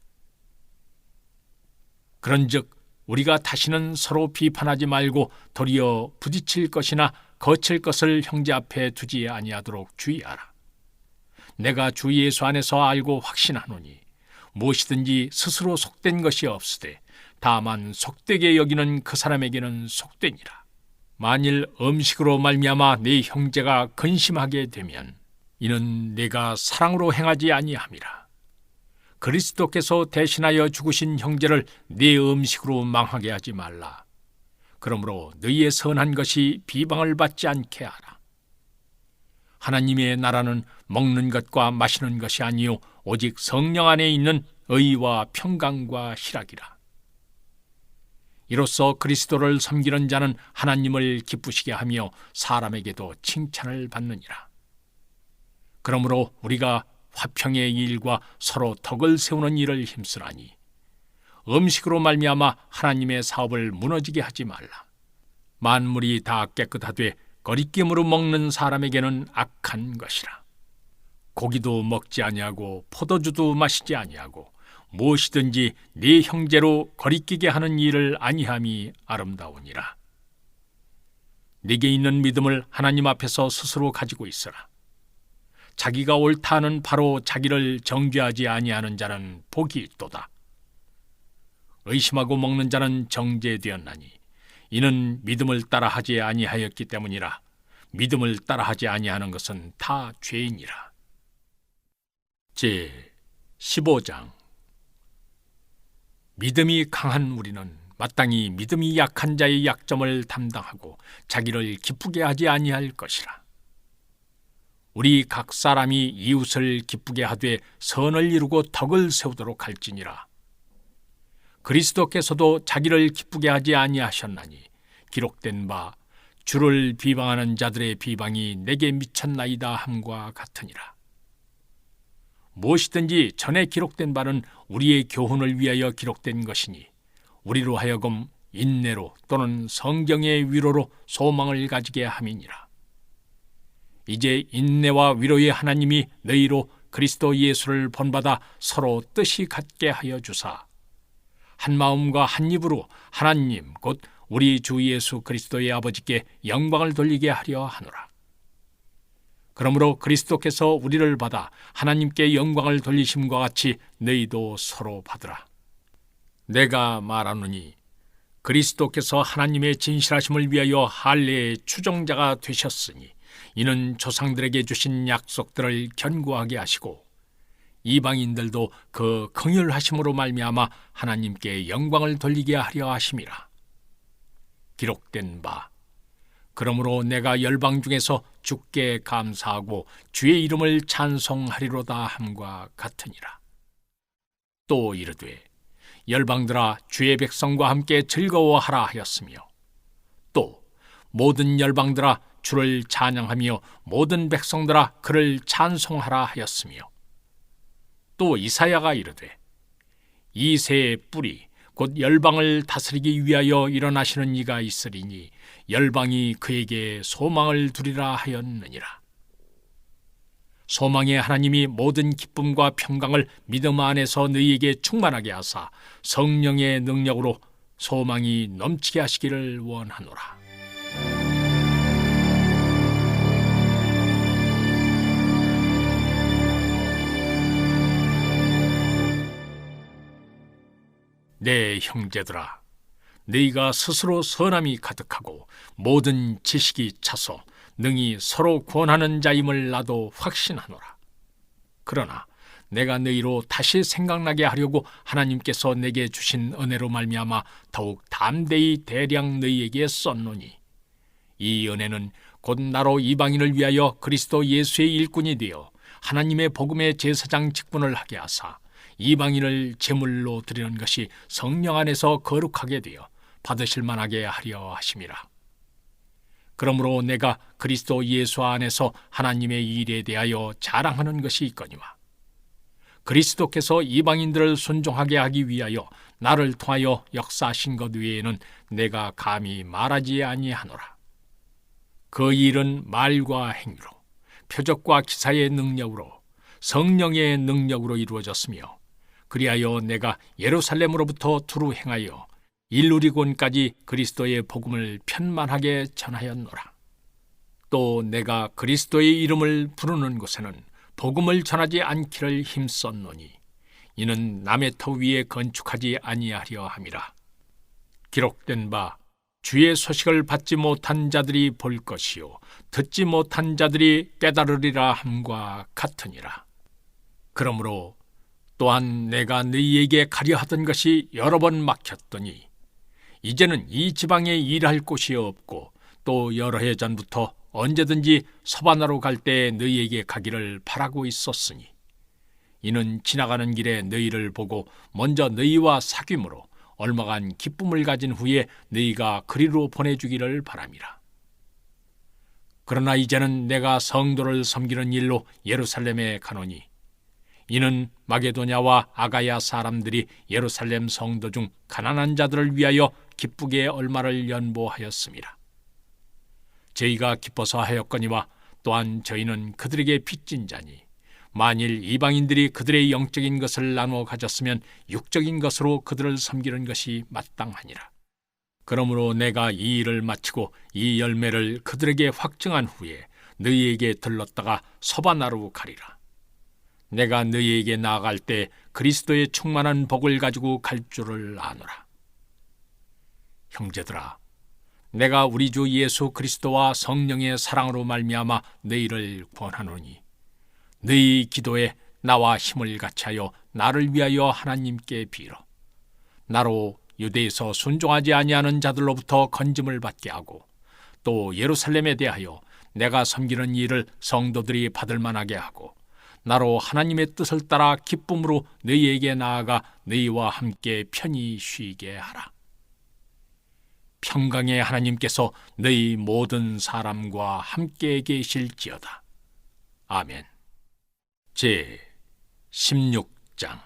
그런즉 우리가 다시는 서로 비판하지 말고 도리어 부딪힐 것이나 거칠 것을 형제 앞에 두지 아니하도록 주의하라. 내가 주 예수 안에서 알고 확신하노니 무엇이든지 스스로 속된 것이 없으되 다만 속되게 여기는 그 사람에게는 속되니라. 만일 음식으로 말미암아 네 형제가 근심하게 되면 이는 네가 사랑으로 행하지 아니함이라. 그리스도께서 대신하여 죽으신 형제를 네 음식으로 망하게 하지 말라. 그러므로 너희의 선한 것이 비방을 받지 않게 하라. 하나님의 나라는 먹는 것과 마시는 것이 아니요 오직 성령 안에 있는 의와 평강과 희락이라. 이로써 그리스도를 섬기는 자는 하나님을 기쁘시게 하며 사람에게도 칭찬을 받느니라. 그러므로 우리가 화평의 일과 서로 덕을 세우는 일을 힘쓰라니 음식으로 말미암아 하나님의 사업을 무너지게 하지 말라. 만물이 다 깨끗하되 거리낌으로 먹는 사람에게는 악한 것이라. 고기도 먹지 아니하고 포도주도 마시지 아니하고 무엇이든지 네 형제로 거리끼게 하는 일을 아니함이 아름다우니라. 네게 있는 믿음을 하나님 앞에서 스스로 가지고 있어라. 자기가 옳다는 바로 자기를 정죄하지 아니하는 자는 복이 있도다. 의심하고 먹는 자는 정죄되었나니 이는 믿음을 따라하지 아니하였기 때문이라. 믿음을 따라하지 아니하는 것은 다 죄이니라. 제 15장. 믿음이 강한 우리는 마땅히 믿음이 약한 자의 약점을 담당하고 자기를 기쁘게 하지 아니할 것이라. 우리 각 사람이 이웃을 기쁘게 하되 선을 이루고 덕을 세우도록 할지니라. 그리스도께서도 자기를 기쁘게 하지 아니하셨나니 기록된 바 주를 비방하는 자들의 비방이 내게 미쳤나이다 함과 같으니라. 무엇이든지 전에 기록된 바는 우리의 교훈을 위하여 기록된 것이니 우리로 하여금 인내로 또는 성경의 위로로 소망을 가지게 함이니라. 이제 인내와 위로의 하나님이 너희로 그리스도 예수를 본받아 서로 뜻이 같게 하여 주사 한 마음과 한 입으로 하나님 곧 우리 주 예수 그리스도의 아버지께 영광을 돌리게 하려 하노라. 그러므로 그리스도께서 우리를 받아 하나님께 영광을 돌리심과 같이 너희도 서로 받으라. 내가 말하노니 그리스도께서 하나님의 진실하심을 위하여 할례의 추종자가 되셨으니 이는 조상들에게 주신 약속들을 견고하게 하시고 이방인들도 그 긍휼하심으로 말미암아 하나님께 영광을 돌리게 하려 하심이라. 기록된 바 그러므로 내가 열방 중에서 주께 감사하고 주의 이름을 찬송하리로다 함과 같으니라. 또 이르되 열방들아 주의 백성과 함께 즐거워하라 하였으며 또 모든 열방들아 주를 찬양하며 모든 백성들아 그를 찬송하라 하였으며 또 이사야가 이르되 이 새의 뿌리 곧 열방을 다스리기 위하여 일어나시는 이가 있으리니 열방이 그에게 소망을 두리라 하였느니라. 소망의 하나님이 모든 기쁨과 평강을 믿음 안에서 너희에게 충만하게 하사 성령의 능력으로 소망이 넘치게 하시기를 원하노라. 내 형제들아, 너희가 스스로 선함이 가득하고 모든 지식이 차서 능히 서로 구원하는 자임을 나도 확신하노라. 그러나 내가 너희로 다시 생각나게 하려고 하나님께서 내게 주신 은혜로 말미암아 더욱 담대히 대량 너희에게 썼노니 이 은혜는 곧 나로 이방인을 위하여 그리스도 예수의 일꾼이 되어 하나님의 복음의 제사장 직분을 하게 하사 이방인을 제물로 드리는 것이 성령 안에서 거룩하게 되어 받으실 만하게 하려 하심이라. 그러므로 내가 그리스도 예수 안에서 하나님의 일에 대하여 자랑하는 것이 있거니와 그리스도께서 이방인들을 순종하게 하기 위하여 나를 통하여 역사하신 것 외에는 내가 감히 말하지 아니하노라. 그 일은 말과 행위로, 표적과 기사의 능력으로, 성령의 능력으로 이루어졌으며, 그리하여 내가 예루살렘으로부터 두루 행하여 일루리곤까지 그리스도의 복음을 편만하게 전하였노라. 또 내가 그리스도의 이름을 부르는 곳에는 복음을 전하지 않기를 힘썼노니 이는 남의 터 위에 건축하지 아니하려 함이라. 기록된 바 주의 소식을 받지 못한 자들이 볼 것이요 듣지 못한 자들이 깨달으리라 함과 같으니라. 그러므로 또한 내가 너희에게 가려 하던 것이 여러 번 막혔더니 이제는 이 지방에 일할 곳이 없고 또 여러 해 전부터 언제든지 서바나로 갈 때에 너희에게 가기를 바라고 있었으니 이는 지나가는 길에 너희를 보고 먼저 너희와 사귐으로 얼마간 기쁨을 가진 후에 너희가 그리로 보내주기를 바람이라. 그러나 이제는 내가 성도를 섬기는 일로 예루살렘에 가노니 이는 마게도냐와 아가야 사람들이 예루살렘 성도 중 가난한 자들을 위하여 기쁘게 얼마를 연보하였습니다. 저희가 기뻐서 하였거니와 또한 저희는 그들에게 빚진 자니 만일 이방인들이 그들의 영적인 것을 나누어 가졌으면 육적인 것으로 그들을 섬기는 것이 마땅하니라. 그러므로 내가 이 일을 마치고 이 열매를 그들에게 확증한 후에 너희에게 들렀다가 서바나로 가리라. 내가 너희에게 나아갈 때 그리스도의 충만한 복을 가지고 갈 줄을 아노라. 형제들아, 내가 우리 주 예수 그리스도와 성령의 사랑으로 말미암아 너희를 권하노니 너희 기도에 나와 힘을 같이하여 나를 위하여 하나님께 빌어 나로 유대에서 순종하지 아니하는 자들로부터 건짐을 받게 하고 또 예루살렘에 대하여 내가 섬기는 일을 성도들이 받을 만하게 하고 나로 하나님의 뜻을 따라 기쁨으로 너희에게 나아가 너희와 함께 편히 쉬게 하라. 평강의 하나님께서 너희 모든 사람과 함께 계실지어다. 아멘. 제 16장.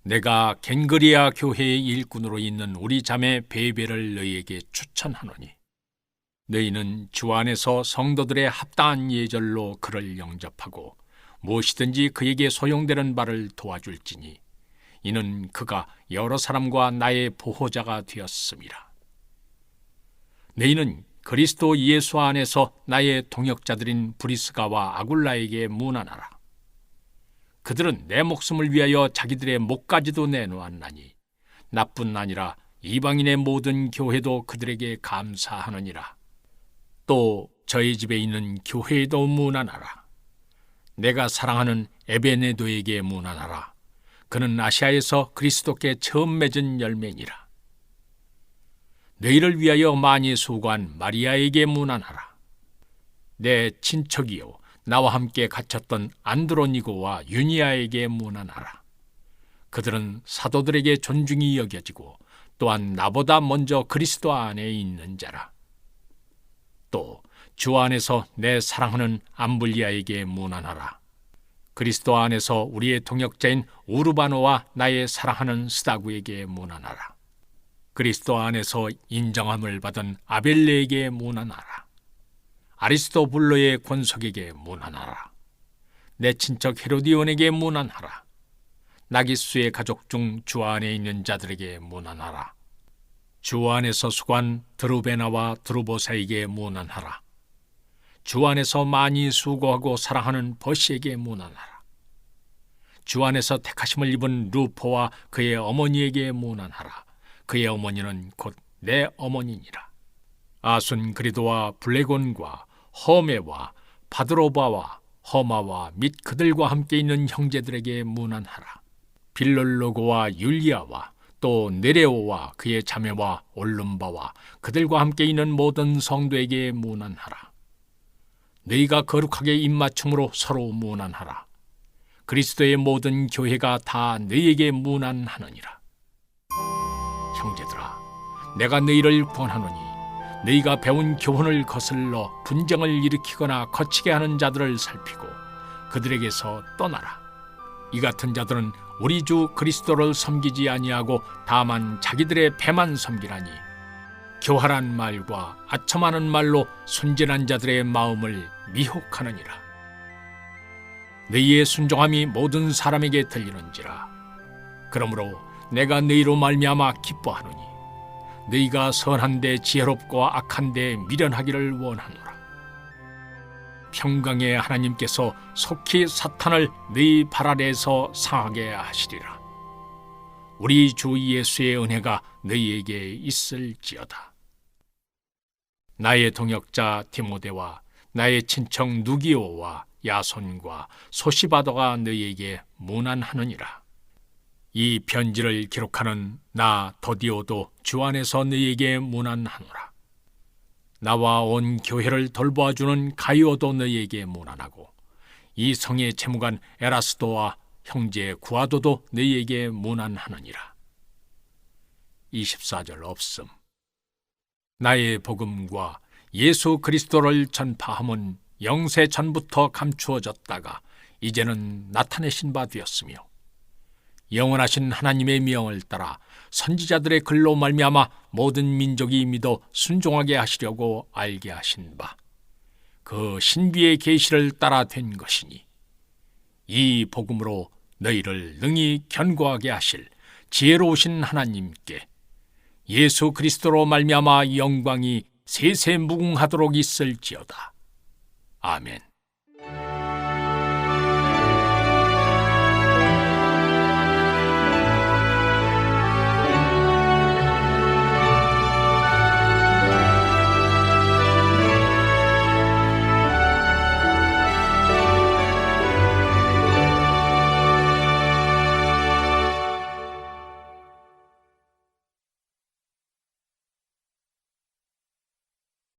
내가 겐그리아 교회의 일꾼으로 있는 우리 자매 베베를 너희에게 추천하노니 너희는 주 안에서 성도들의 합당한 예절로 그를 영접하고 무엇이든지 그에게 소용되는 바를 도와줄지니 이는 그가 여러 사람과 나의 보호자가 되었음이라. 너희는 그리스도 예수 안에서 나의 동역자들인 브리스가와 아굴라에게 문안하라. 그들은 내 목숨을 위하여 자기들의 목까지도 내놓았나니 나뿐 아니라 이방인의 모든 교회도 그들에게 감사하느니라. 또 저희 집에 있는 교회에도 문안하라. 내가 사랑하는 에베네도에게 문안하라. 그는 아시아에서 그리스도께 처음 맺은 열매니라. 너희를 위하여 많이 수고한 마리아에게 문안하라. 내 친척이요 나와 함께 갇혔던 안드로니고와 유니아에게 문안하라. 그들은 사도들에게 존중이 여겨지고 또한 나보다 먼저 그리스도 안에 있는 자라. 또 주 안에서 내 사랑하는 암블리아에게 문안하라. 그리스도 안에서 우리의 동역자인 우르바노와 나의 사랑하는 스다구에게 문안하라. 그리스도 안에서 인정함을 받은 아벨레에게 문안하라. 아리스토블로의 권속에게 문안하라. 내 친척 헤로디온에게 문안하라. 나기수의 가족 중 주 안에 있는 자들에게 문안하라. 주 안에서 수고한 드루베나와 드루보사에게 문안하라. 주 안에서 많이 수고하고 사랑하는 버시에게 문안하라. 주 안에서 택하심을 입은 루포와 그의 어머니에게 문안하라. 그의 어머니는 곧 내 어머니니라. 아순그리도와 블레곤과 허메와 바드로바와 허마와 및 그들과 함께 있는 형제들에게 문안하라. 빌롤로고와 율리아와 또 네레오와 그의 자매와 올lum바와 그들과 함께 있는 모든 성도에게 문안하라. 너희가 거룩하게 입맞춤으로 서로 문안하라. 그리스도의 모든 교회가 다 너희에게 문안하느니라. 형제들아, 내가 너희를 권하노니 너희가 배운 교훈을 거슬러 분쟁을 일으키거나 거치게 하는 자들을 살피고 그들에게서 떠나라. 이 같은 자들은 우리 주 그리스도를 섬기지 아니하고 다만 자기들의 배만 섬기라니 교활한 말과 아첨하는 말로 순진한 자들의 마음을 미혹하느니라. 너희의 순종함이 모든 사람에게 들리는지라. 그러므로 내가 너희로 말미암아 기뻐하노니 너희가 선한데 지혜롭고 악한데 미련하기를 원하노라. 평강의 하나님께서 속히 사탄을 너희 발 아래에서 상하게 하시리라. 우리 주 예수의 은혜가 너희에게 있을지어다. 나의 동역자 디모데와 나의 친척 누기오와 야손과 소시바도가 너희에게 문안하느니라. 이 편지를 기록하는 나 더디오도 주 안에서 너희에게 문안하노라. 나와 온 교회를 돌보아주는 가이오도 너희에게 문안하고 이 성의 채무관 에라스도와 형제 구아도도 너희에게 문안하느니라. 24절 없음. 나의 복음과 예수 그리스도를 전파함은 영세 전부터 감추어졌다가 이제는 나타내신 바 되었으며 영원하신 하나님의 명을 따라 선지자들의 글로 말미암아 모든 민족이 믿어 순종하게 하시려고 알게 하신 바 그 신비의 계시를 따라 된 것이니 이 복음으로 너희를 능히 견고하게 하실 지혜로우신 하나님께 예수 그리스도로 말미암아 영광이 세세 무궁하도록 있을지어다. 아멘.